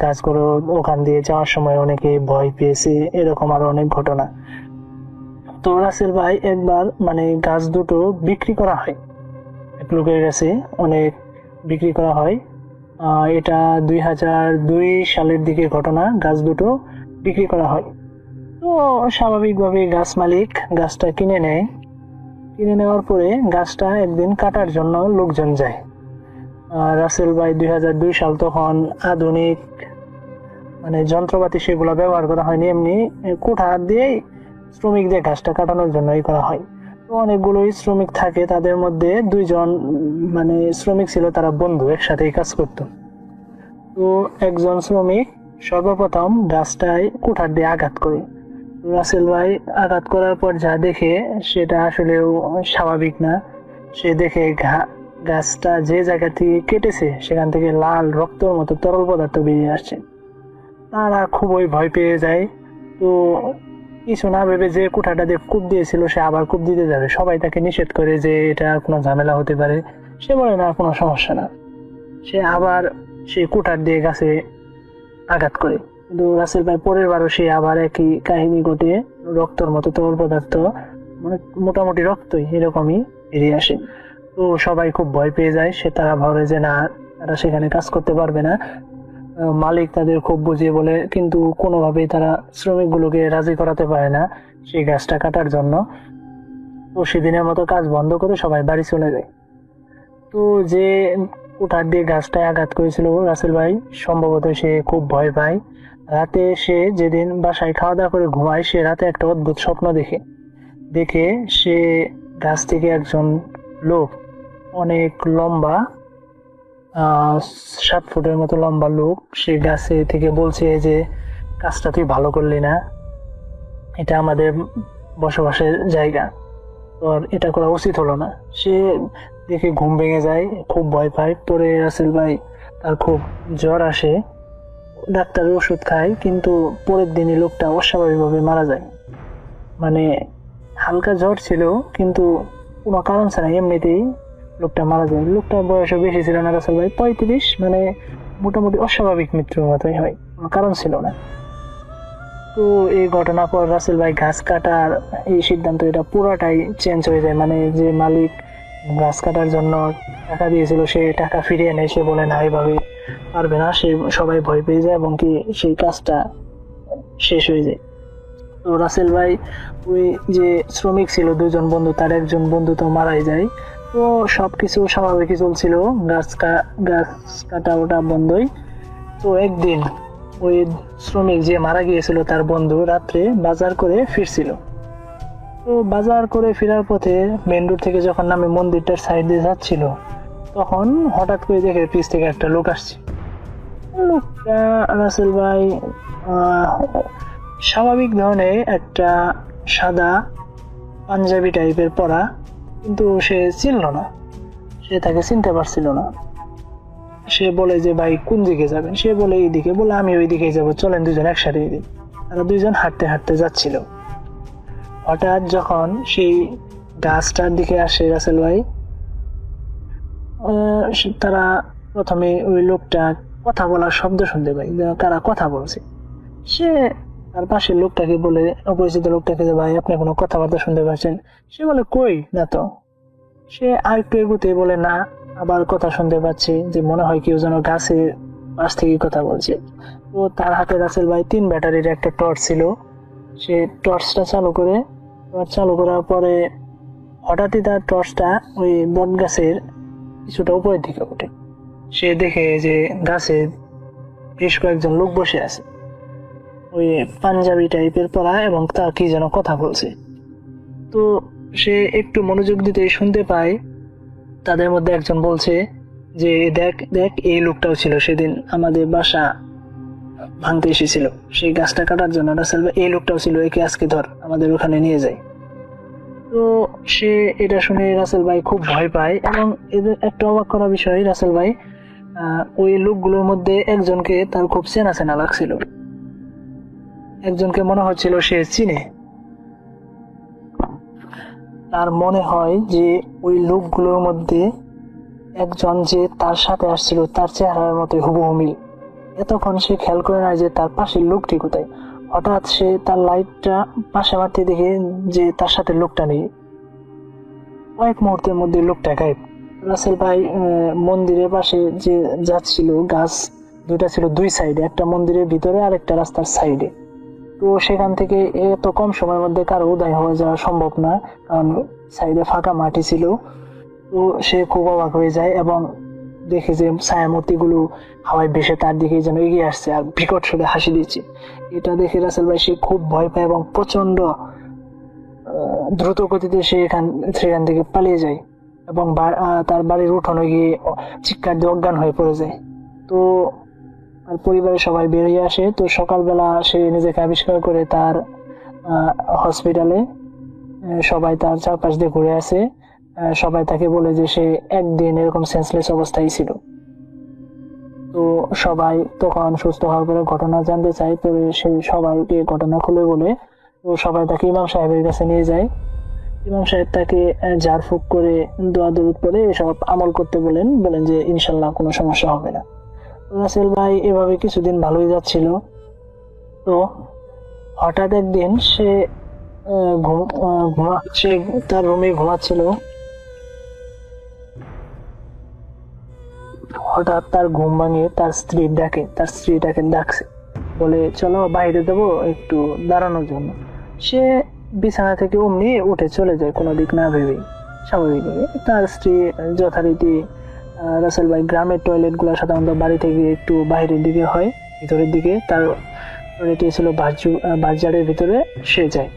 গাছগুলো ওখান দিয়ে যাওয়ার সময় অনেকে ভয় পেয়েছে, এরকম আরো অনেক ঘটনা। তো রাসেল ভাই একবার মানে গাছ দুটো বিক্রি করা হয় এক লোকের কাছে, অনেক বিক্রি করা হয়। এটা 2002 সালের দিকে ঘটনা। গাছ দুটো বিক্রি করা হয়। তো স্বাভাবিকভাবে গাছ মালিক গাছটা কিনে নেয়। কিনে নেওয়ার পরে গাছটা একদিন কাটার জন্য লোকজন যায়। রাসেল ভাই 2002 সাল, তখন আধুনিক মানে যন্ত্রপাতি সেগুলো ব্যবহার করা হয়নি, এমনি কুঠার দিয়েই শ্রমিক দিয়ে গাছটা কাটানোর জন্যই করা হয়। তো অনেকগুলোই শ্রমিক থাকে, তাদের মধ্যে 2 জন মানে শ্রমিক ছিল, তারা বন্ধু, একসাথেই কাজ করতো। তো একজন শ্রমিক সর্বপ্রথম গাছটায় কুঠার দিয়ে আঘাত করে। রাসেল ভাই আঘাত করার পর যা দেখে সেটা আসলেও স্বাভাবিক না। সে দেখে গাছটা যে জায়গা থেকে কেটেছে সেখান থেকে লাল রক্তের মতো তরল পদার্থ বেরিয়ে আসছে। তারা খুবই ভয় পেয়ে যায়। তো কিছু না ভেবে যে কুঠারটা দিয়ে কূপ দিয়েছিল সে আবার কূপ দিতে যাবে, সবাই তাকে নিষেধ করে যে এটা কোনো ঝামেলা হতে পারে। সে বলে না, কোনো সমস্যা না। সে আবার সেই কুঠার দিয়ে গাছে আঘাত করে। কিন্তু রাসেল ভাই পরের বারও সে আবার একই কাহিনী ঘটে, রক্তর মতো তরল পদার্থ, মানে মোটামুটি রক্তই এরকমই বেরিয়ে আসে। তো সবাই খুব ভয় পেয়ে যায়। তারা ভাবে যে না, তারা সেখানে কাজ করতে পারবে না। মালিক তাদের খুব বুঝিয়ে বলে, কিন্তু কোনোভাবেই তারা শ্রমিকগুলোকে রাজি করাতে পারে না সেই গাছটা কাটার জন্য। তো সেদিনের মতো কাজ বন্ধ করে সবাই বাড়ি চলে যায়। তো যে কুঠার দিয়ে গাছটায় আঘাত করেছিল রাসেল ভাই, সম্ভবত সে খুব ভয় পায়। রাতে সে যেদিন বাসায় খাওয়া দাওয়া করে ঘুমায়, সে রাতে একটা অদ্ভুত স্বপ্ন দেখে সে গাছ থেকে একজন লোক, অনেক লম্বা, 7 ফুটের মতো লম্বা লোক, সে গাছে থেকে বলছে যে কাজটা তুই ভালো করলি না, এটা আমাদের বসবাসের জায়গা, তোর এটা করা উচিত হলো না। সে দেখে ঘুম ভেঙে যায়, খুব ভয় পায়। পরে রাসেল ভাই তার খুব জ্বর আসে, ডাক্তারের ওষুধ খায়, কিন্তু পরের দিনই লোকটা অস্বাভাবিকভাবে মারা যায়। মানে হালকা জ্বর ছিল কিন্তু কোনো কারণ ছাড়া এমনিতেই লোকটা মারা যায়। লোকটার বয়সও বেশি ছিল না, রাসেল ভাই 35, মানে মোটামুটি অস্বাভাবিক মৃত্যুর মতোই হয়, কোনো কারণ ছিল না। তো এই ঘটনার পর রাসেল ভাই গাছ কাটার এই সিদ্ধান্ত, এটা পুরাটাই চেঞ্জ হয়ে যায়। মানে যে মালিক গাছ কাটার জন্য টাকা দিয়েছিল সে টাকা ফিরিয়ে নেয়। সে বলে না, এইভাবে পারবে না। সবাই ভয় পেয়ে যায় এবং কি সেই কাজটা শেষ হয়ে যায়। তো রাসেল ভাই ওই যে শ্রমিক ছিল 2 জন বন্ধু, তার একজন বন্ধু তো মারাই যায়। তো সবকিছু স্বাভাবিকই চলছিল, গাছ কাটা ওটা বন্ধই। তো একদিন ওই শ্রমিক যে মারা গিয়েছিল তার বন্ধু রাত্রে বাজার করে ফিরছিল। তো বাজার করে ফেরার পথে মেন রোড থেকে যখন নামে মন্দিরটার সাইড দিয়ে যাচ্ছিল, তখন হঠাৎ করে দেখে পিছ থেকে একটা লোক আসছে। লোকটা রাসেল ভাই স্বাভাবিক ধরনের একটা সাদা পাঞ্জাবি টাইপের পরা, কিন্তু সে চিনল না, সে তাকে চিনতে পারছিল না। সে বলে যে ভাই কোন দিকে যাবেন? সে বলে এইদিকে। বলে আমি ওই দিকেই যাবো, চলেন দুজন একসাথে। তারা দুইজন হাঁটতে হাঁটতে যাচ্ছিল। হঠাৎ যখন সেই গাছটার দিকে আসে রাসেল ভাই, তারা প্রথমে ওই লোকটা কথা বলার শব্দ শুনতে পাই, কারা কথা বলছে। সে তার পাশের লোকটাকে বলে, অপরিচিত লোকটাকে, যে ভাই আপনি কোনো কথাবার্তা শুনতে পাচ্ছেন? সে বলে কই না তো। সে আর একটু এগুতে বলে না, আবার কথা শুনতে পাচ্ছি, যে মনে হয় কেউ যেন গাছের পাশ থেকে কথা বলছে। তো তার হাতে রাসেল ভাই 3 ব্যাটারির একটা টর্চ ছিল। সে টর্চটা চালু করার পরে হঠাৎই তার টর্চটা ওই বট গাছের কিছুটা উপরের দিকে ওঠে। সে দেখে যে গাছে বেশ কয়েকজন লোক বসে আছে, ওই পাঞ্জাবি টাইপের পরা, এবং তা কি যেন কথা বলছে। তো সে একটু মনোযোগ দিতে শুনতে পায় তাদের মধ্যে একজন বলছে যে দেখ দেখ, এই লোকটাও ছিল সেদিন আমাদের বাসা ভাঙতে এসেছিল সেই গাছটা কাটার জন্য। রাসেল ভাই, এই লোকটাও ছিল, একে আজকে ধর আমাদের ওখানে নিয়ে যায়। তো সে এটা শুনে রাসেল ভাই খুব ভয় পায়। এবং এদের একটা অবাক করা বিষয়, রাসেল ভাই ওই লোকগুলোর মধ্যে একজনকে তার খুব চেনা চেনা লাগছিল, একজনকে মনে হচ্ছিল সে চিনে। তার মনে হয় যে ওই লোকগুলোর মধ্যে একজন যে তার সাথে আসছিল তার চেহারার মতো হুবহু মিল। এতক্ষণ সে খেয়াল করে না যে তার পাশের লোকটি কোথায়। হঠাৎ সে তার লাইটটা পাশে মারতে দেখে যে তার সাথে লোকটা নেই। কয়েক মুহূর্তের মধ্যে লোকটা গায়েব। রাসেল ভাই মন্দিরের পাশে যে যাচ্ছিল, গাছ দুটা ছিল 2 সাইডে, একটা মন্দিরের ভিতরে আর একটা রাস্তার সাইডে। তো সেখান থেকে এত কম সময়ের মধ্যে কারো উদয় হয়ে যাওয়া সম্ভব না, কারণ সাইডে ফাঁকা মাটি ছিল। তো সে খুব অবাক হয়ে যায় এবং দেখে যে ছায়ামূর্তিগুলো হাওয়ায় ভেসে তার দিকে যেন এগিয়ে আসছে আর বিকট সুরে হাসি দিচ্ছে। এটা দেখে রাসেল ভাই সে খুব ভয় পায় এবং প্রচন্ড দ্রুত গতিতে সে সেখান থেকে পালিয়ে যায় এবং তার বাড়ির উঠোনে গিয়ে চিৎকার দিয়ে অজ্ঞান হয়ে পড়ে যায়। তো আর পরিবারের সবাই বেরিয়ে আসে। তো সকালবেলা সে নিজেকে আবিষ্কার করে তার হসপিটালে, সবাই তার চারপাশ দিয়ে ঘুরে আসে। সবাই তাকে বলে যে সে একদিন এরকম সেন্সলেস অবস্থায় ছিল। তো সবাই তখন সুস্থ হওয়ার পরে ঘটনা জানতে চায়, তবে সে সবাইকে ঘটনা খুলে বলে। তো সবাই তাকে ইমাম সাহেবের কাছে নিয়ে যায়। ইমাম সাহেব তাকে ঝাড়ফুঁক করে দোয়া দরুদ করে এসব আমল করতে বলেন যে ইনশাল্লাহ কোনো সমস্যা হবে না। রাসেল ভাই এভাবে কিছুদিন ভালোই যাচ্ছিল। তো হঠাৎ একদিন সে তার রুমে ঘুমাচ্ছিল। হঠাৎ তার ঘুম ভাঙিয়ে তার স্ত্রীটাকে ডাকছে, বলে চলো বাইরে দেবো একটু দাঁড়ানোর জন্য। সে বিছানা থেকে অমনি উঠে চলে যায়, কোনো দিক না ভেবেই স্বাভাবিকভাবে। তার স্ত্রী যথারীতি, রাসেল ভাই গ্রামের টয়লেট গুলো সাধারণত বাড়ি থেকে একটু বাইরের দিকে হয়, ভিতরের দিকে। তার টয়লেটটি ছিল বাজারের ভিতরে। সে যায়,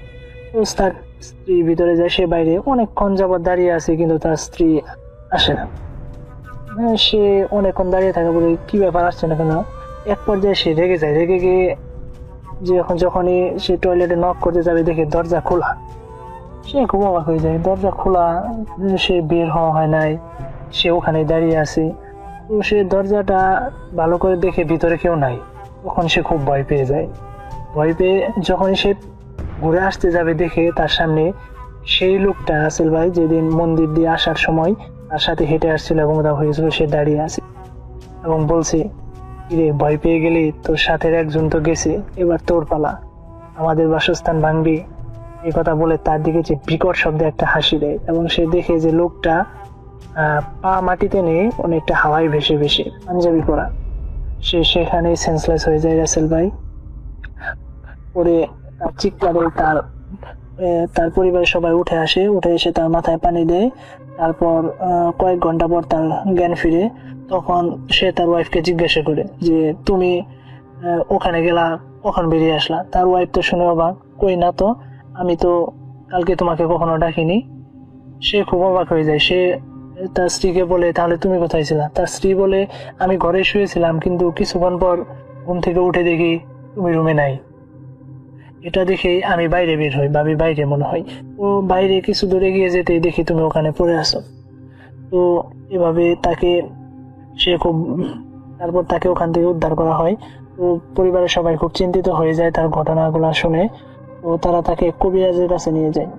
তার স্ত্রী ভিতরে যায়, সে বাইরে অনেকক্ষণ যাবৎ দাঁড়িয়ে আছে, কিন্তু তার স্ত্রী আসে না। সে অনেকক্ষণ দাঁড়িয়ে থাকে, বলে কি ব্যাপার, আসছে না কেন? এক পর্যায়ে সে রেগে যায়। রেগে গিয়ে যখনই সে টয়লেটে নক করতে যাবে, দেখে দরজা খোলা। সে খুব অবাক হয়ে যায়, দরজা খোলা, সে বের হওয়া হয় নাই, সে ওখানে দাঁড়িয়ে আছে। তো সে দরজাটা ভালো করে দেখে ভিতরে কেউ নাই। তখন সে খুব ভয় পেয়ে যায়। ভয় পেয়ে যখনই সে ঘুরে আসতে যাবে, দেখে তার সামনে সেই লোকটা, রাসেল ভাই যেদিন মন্দির দিয়ে আসার সময় তার সাথে হেঁটে আসছিল এবং ওটা হয়েছিল, সে দাঁড়িয়ে আছে এবং বলছে, কিরে ভয় পেয়ে গেলি? তোর সাথে একজন তো গেছে, এবার তোর পালা, আমাদের বাসস্থান ভাঙবি। এই কথা বলে তার দিকে যে বিকট শব্দে একটা হাসি দেয় এবং সে দেখে যে লোকটা পা মাটিতে নেই, অনেকটা হাওয়ায় ভেসে ভেসে, পাঞ্জাবি পরা। সে সেখানে সেন্সলেস হয়ে যায় রাসেল ভাই। পরে তার চিৎকারে তার তার পরিবারের সবাই উঠে আসে, উঠে এসে তার মাথায় পানি দেয়। তারপর কয়েক ঘন্টা পর তার জ্ঞান ফিরে। তখন সে তার ওয়াইফকে জিজ্ঞাসা করে যে তুমি ওখানে গেলা, কখন বেরিয়ে আসলা? তার ওয়াইফ তো শুনে অবাক, কই না তো, আমি তো কালকে তোমাকে কখনো ডাকিনি। সে খুব অবাক হয়ে যায়। সে তার স্ত্রীকে বলে তাহলে তুমি কোথায় ছিলা? তার স্ত্রী বলে আমি ঘরে শুয়েছিলাম, কিন্তু কিছুক্ষণ পর ঘুম থেকে উঠে দেখি তুমি রুমে নাই। এটা দেখেই আমি বাইরে বের হই, ভাবি বাইরে মনে হয়। তো বাইরে কিছু দূরে গিয়ে যেতেই দেখি তুমি ওখানে পড়ে আছো। তো এভাবে তারপর তাকে ওখান থেকে উদ্ধার করা হয়। তো পরিবারের সবাই খুব চিন্তিত হয়ে যায় তার ঘটনাগুলো শুনে। তো তারা তাকে কবিরাজের কাছে নিয়ে যায়।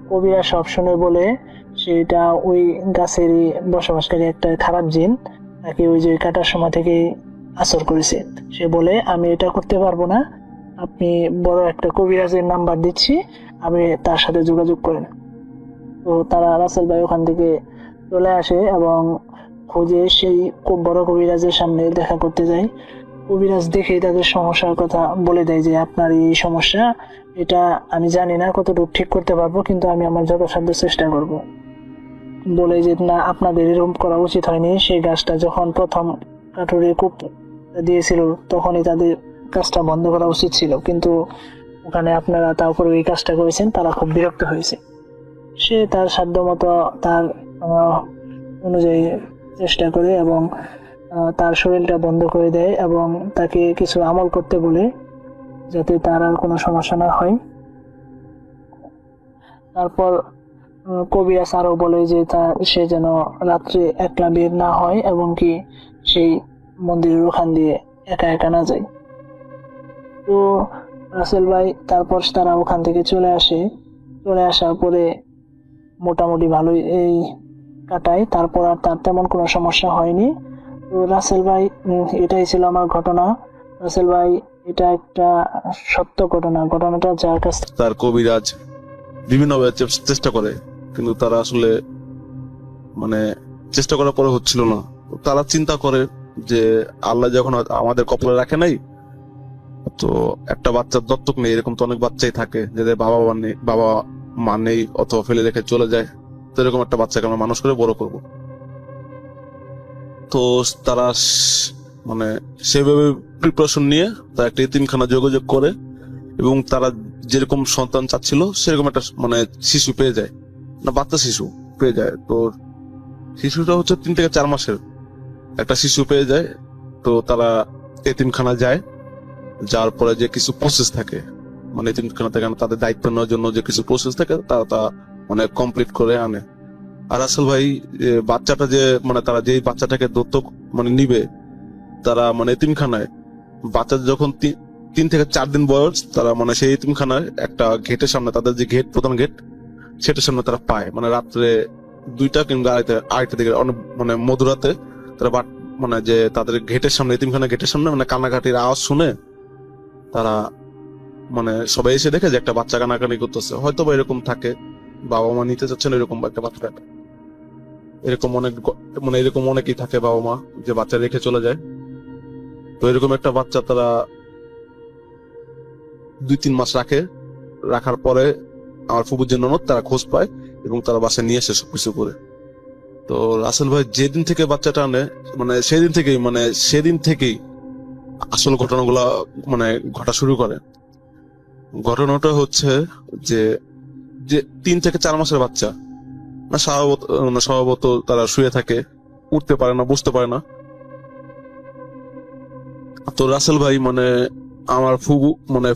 কবিরাজ সব শুনে বলে সেটা ওই গাছেরই বসবাসকারী একটা খারাপ জিন তাকে ওই যে কাটার সময় থেকে আসর করেছে। সে বলে আমি এটা করতে পারবো না, আপনি বড় একটা কবিরাজের নাম্বার দিচ্ছি, আপনি তার সাথে যোগাযোগ করেন। তো তারা রাসেল ভাই ওখান থেকে চলে আসে এবং খোঁজে সেই খুব বড় কবিরাজের সামনে দেখা করতে যায়। কবিরাজ দেখেই তাদের সমস্যার কথা বলে দেয় যে আপনার এই সমস্যা, এটা আমি জানি না কতটুকু ঠিক করতে পারবো, কিন্তু আমি আমার যথাসাধ্য চেষ্টা করব। বলে যে না, আপনাদের এরকম করা উচিত হয়নি। সেই গাছটা যখন প্রথম কাঠুরে কূপ দিয়েছিল তখনই তাদের কাজটা বন্ধ করা উচিত ছিল, কিন্তু ওখানে আপনারা তারপরে ওই কাজটা করেছেন। তারা খুব বিরক্ত হয়েছে। সে তার সাধ্য মতো তার অনুযায়ী চেষ্টা করে এবং তার শরীরটা বন্ধ করে দেয় এবং তাকে কিছু আমল করতে বলে যাতে তার আর কোনো সমস্যা না হয়। তারপর কবিরাজ আরো বলে যে সে যেন রাত্রে একলা বের না হয় এবং কি সেই মন্দিরের ওখান দিয়ে একা একা না যায়। তো রাসেল ভাই তারপর তারা ওখান থেকে চলে আসার পরে মোটামুটি ভালোই এই কাটায়। তারপর আর তার তেমন কোনো সমস্যা হয়নি। তো রাসেল ভাই, এটাই ছিল আমার ঘটনা। রাসেল ভাই, এটা একটা সত্য ঘটনাটা যার কাছ তার কবিরাজ বিভিন্নভাবে চেষ্টা করে, কিন্তু তারা আসলে মানে চেষ্টা করার পরে হচ্ছিল না। তারা চিন্তা করে যে আল্লাহ যখন আমাদের কপালে রাখে নাই, তো একটা বাচ্চার দত্তক নেই, এরকম তো অনেক বাচ্চাই থাকে যাদের বাবা মা নেই অথবা ফেলে রেখে চলে যায়। তো এরকম একটা বাচ্চাকে আমরা মানুষ করে বড় করব। তো তারা মানে সেভাবে প্রিপারেশন নিয়ে তারা একটা এতিমখানা যোগাযোগ করে এবং তারা যেরকম সন্তান চাচ্ছিল সেরকম একটা মানে শিশু পেয়ে যায়, না বাচ্চা শিশু পেয়ে যায়। তো শিশুটা হচ্ছে 3 থেকে 4 মাসের একটা শিশু পেয়ে যায়। তো তারা এতিমখানা যায়, যার পরে যে কিছু প্রসেস থাকে, মানে এতিমখানা থেকে তাদের দায়িত্ব নেওয়ার জন্য যে কিছু প্রসেস থাকে তারা তা মানে কমপ্লিট করে আনে। আর আসল ভাই বাচ্চাটা যে মানে তারা যেই বাচ্চাটাকে দত্তক মানে নিবে, তারা মানে এতিমখানায় বাচ্চা যখন 3 থেকে 4 দিন বয়স, তারা মানে সেই এতিমখানায় একটা গেটের সামনে, তাদের যে গেট প্রধান গেট সেটার সামনে তারা পায়, মানে রাত্রে 2টা কিংবা আড়াইটা দিকে অনেক মানে মধুরাতে তারা মানে যে তাদের গেটের সামনে, এতিমখানা গেটের সামনে মানে কান্নাকাটির আওয়াজ শুনে তারা মানে সবাই এসে দেখে যে একটা বাচ্চা কান্নাকাটি করতেছে। হয়তো বা এরকম থাকে বাবা মা নিতে চাচ্ছেন এরকম একটা বাচ্চা, এরকম অনেকেই থাকে বাবা মা যে বাচ্চা রেখে চলে যায়। তো এরকম একটা বাচ্চা তারা 2-3 মাস রাখার পরে আমার ফুপুর যে ননদ তারা খোঁজ পায় এবং তারা বাসায় নিয়ে আসে সবকিছু করে। তো রাসেল ভাই যেদিন থেকে বাচ্চাটা আনে মানে সেদিন থেকেই আসল ঘটনাগুলা মানে ঘটা শুরু করে। ঘটনাটা হচ্ছে যে 3 থেকে 4 মাসের বাচ্চা না স্বভাবত তারা শুয়ে থাকে, উঠতে পারে না, বুঝতে পারে না। তো রাসেল ভাই মানে আমার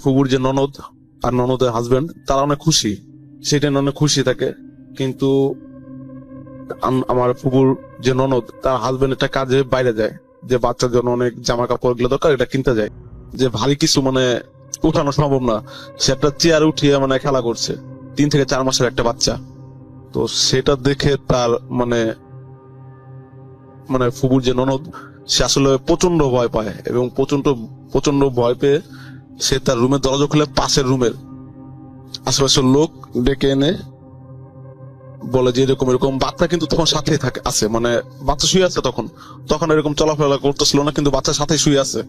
ফুবুর যে ননদ আর ননদের হাজবেন্ড তারা অনেক খুশি, সেটা অনেক খুশি থাকে। কিন্তু আমার ফুবুর যে ননদ তার হাজবেন্ড একটা কাজে বাইরে যায়, যে বাচ্চার জন্য অনেক জামা কাপড় গুলো দরকার, এটা কিনতে যায়। যে ভারী কিছু মানে উঠানো সম্ভব না, সে একটা চেয়ার উঠিয়ে মানে খেলা করছে, 3 থেকে 4 মাসের একটা বাচ্চা। তো সেটা দেখে তার মানে ফুবুর যে ননদ সে আসলে প্রচন্ড ভয় পায় এবং প্রচন্ড ভয় পেয়ে সে তার রুমের দরজা খুলে পাশের রুমের আশেপাশের লোক ডেকে এনে বলে যে এরকম বাচ্চা কিন্তু তখন সাথেই আছে, মানে বাচ্চা শুয়ে আছে, তখন এরকম চলাফেরা করতেছিল না, কিন্তু বাচ্চার সাথে শুয়ে আছে।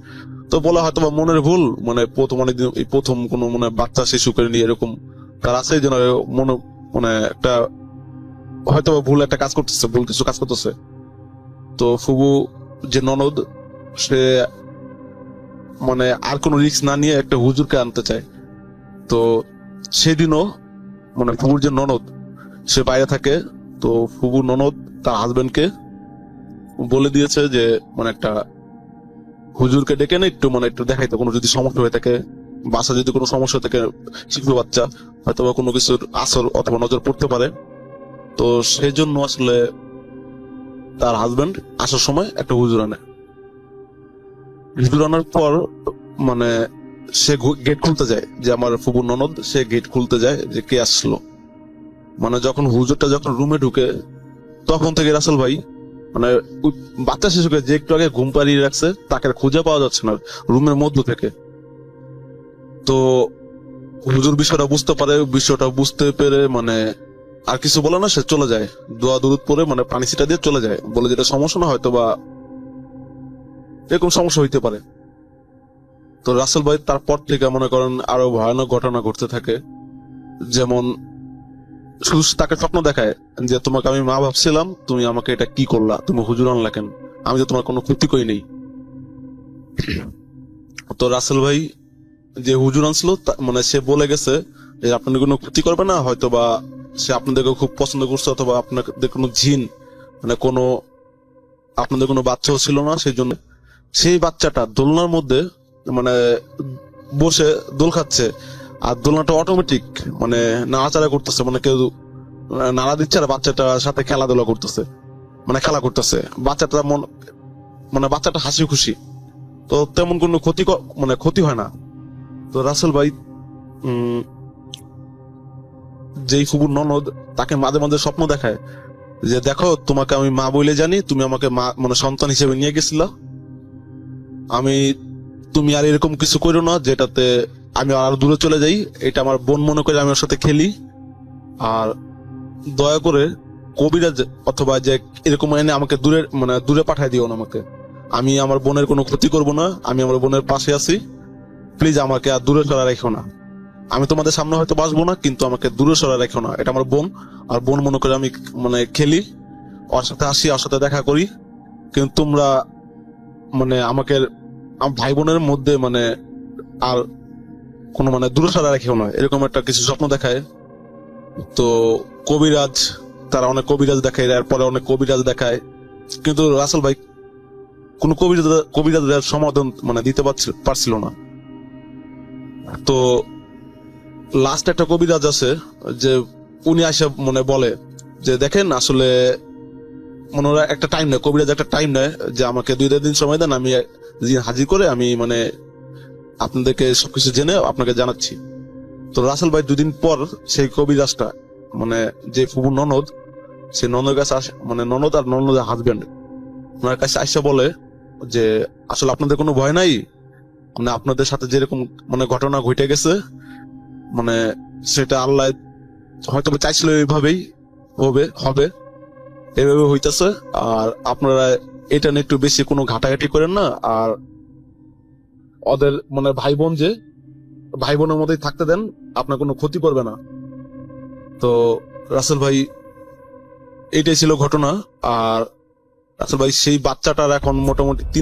তো বলা হয়তো বা মনের ভুল, মানে প্রথম কোনো মানে বাচ্চা শিশুকে নিয়ে এরকম তার আছে যেন মনে মানে একটা হয়তো ভুল একটা কাজ করতেছে, ভুল কিছু কাজ করতেছে। তো ফুবু যে ননদ, সে মানে আর কোনো রিস্ক না নিয়ে একটা হুজুরকে আনতে চায়। তো সেদিনও মানে ফুবুর যে ননদ, সে বাইরে থাকে। তো ফুবুর ননদ তার হাজবেন্ডকে বলে দিয়েছে যে মানে একটা হুজুরকে ডেকে না একটু মানে একটু দেখাইতে, কোনো যদি সমস্যা হয়ে থাকে, বাসা যদি কোনো সমস্যা থাকে, শিশু বাচ্চা হয়তো বা কোনো কিছুর আসর অথবা নজর পড়তে পারে। তো সেই জন্য আসলে তার হাজবেন্ড আসার সময় একটা হুজুর আনে। হুজুর আনার পর মানে সে গেট খুলতে যায়, যে আমার ফুবুর ননদ, সে গেট খুলতে যায় যে কে আসলো। মানে যখন হুজুরটা যখন রুমে ঢুকে, তখন থেকে রাসেল ভাই মানে ওই বাচ্চা শিশুকে যে একটু আগে ঘুম পাড়িয়ে রাখছে তাকে আর খুঁজে পাওয়া যাচ্ছে না রুমের মধ্য থেকে। তো হুজুর বিষয়টা বুঝতে পারে, বিষয়টা বুঝতে পেরে মানে আর কিছু বলে না, সে চলে যায় দোয়া দুরুদ পরে মানে পানি ছিটা দিয়ে চলে যায়, বলে যেটা সমস্যা না, হয়তো বা এরকম সমস্যা হইতে পারে। তো রাসেল ভাই তারপর থেকে মনে করেন আরো ভয়ানক ঘটনা ঘটতে থাকে। যেমন শুধু তাকে স্বপ্ন দেখায় যে তোমাকে আমি মা ভাবছিলাম, তুমি আমাকে এটা কি করলা, তুমি হুজুর আনলা কেন, আমি তো তোমার কোনো ক্ষতি করি নেই। তো রাসেল ভাই যে হুজুর আনছিল মানে সে বলে গেছে যে আপনাদের কোনো ক্ষতি করবে না, হয়তো বা সে আপনাদেরকে খুব পছন্দ করছে, অথবা আপনাদের কোনো জিন মানে কোনো আপনাদের কোনো বাচ্চাও ছিল না, সেই জন্য সেই বাচ্চাটা দোলনার মধ্যে মানে বসে দোল খাচ্ছে, আর দোলনাটা অটোমেটিক মানে নাড়াচাড়া করতেছে, মানে কেউ নাড়া দিচ্ছে আর বাচ্চাটার সাথে খেলাধুলা করতেছে, মানে খেলা করতেছে। বাচ্চাটা মানে বাচ্চাটা হাসি খুশি, তো তেমন কোনো মানে ক্ষতি হয় না। তো রাসেল ভাই যেই ফুবুর ননদ, তাকে মাঝে মাঝে স্বপ্ন দেখায় যে দেখো তোমাকে আমি মা বলে জানি, তুমি আমাকে মা মানে সন্তান হিসেবে নিয়ে গেছিলা, তুমি আর এরকম কিছু করো না যেটাতে আমি আর দূরে চলে যাই, এটা আমার বোন মনে করে আমি ওর সাথে খেলি। আর দয়া করে কবিরাজ অথবা যে এরকম এনে আমাকে দূরে পাঠায় দিও না আমাকে, আমি আমার বোনের কোনো ক্ষতি করব না, আমি আমার বোনের পাশে আছি, প্লিজ আমাকে আর দূরে সরা রেখো না। আমি তোমাদের সামনে হয়তো বাসবো না, কিন্তু আমাকে দূরে সরা রেখো না, এটা আমার বোন। আর বোন মনে করে আমি মানে খেলি, ওর সাথে আসি, ওর সাথে দেখা করি, কিন্তু তোমরা মানে আমাকে ভাই বোনের মধ্যে মানে আর কোনো মানে দূরে সরা রেখেও না, এরকম একটা কিছু স্বপ্ন দেখায়। তো কবিরাজ, তারা অনেক কবিরাজ দেখায়, এরপরে অনেক কবিরাজ দেখায়, কিন্তু রাসেল ভাই কোন কবিরাজের সমাধান মানে দিতে পারছিল না। তো লাস্ট একটা কবিরাজ আছে যে উনি আসে মানে বলে যে দেখেন আসলে মনে একটা টাইম নেয়, কবিরাজ একটা টাইম নেয় যে আমাকে 2 দিন সময় দেন, আমি হাজির করে আমি মানে আপনাদেরকে সবকিছু জেনে আপনাকে জানাচ্ছি। তো রাসেল ভাই 2 দিন পর সেই কবিরাজটা মানে যে ফুবুর ননদ, সেই ননদের কাছে আসে, মানে ননদ আর ননদের হাজবেন্ড ওনার কাছে আসে বলে যে আসলে আপনাদের কোনো ভয় নাই, মানে আপনাদের সাথে যেরকম মানে ঘটনা ঘটে গেছে মানে সেটা আল্লাহ হয়তো চাইছিল এইভাবেই হবে এইভাবে হইতেছে, আর আপনারা এটা নিয়ে একটু বেশি কোনো ঘাটাঘাটি করেন না, আর ওদের মানে ভাই বোনের মধ্যেই থাকতে দেন, আপনার কোনো ক্ষতি করবে না। তো রাসেল ভাই এইটাই ছিল ঘটনা। আর রাসেল ভাই সেই বাচ্চাটার এখন মোটামুটি 3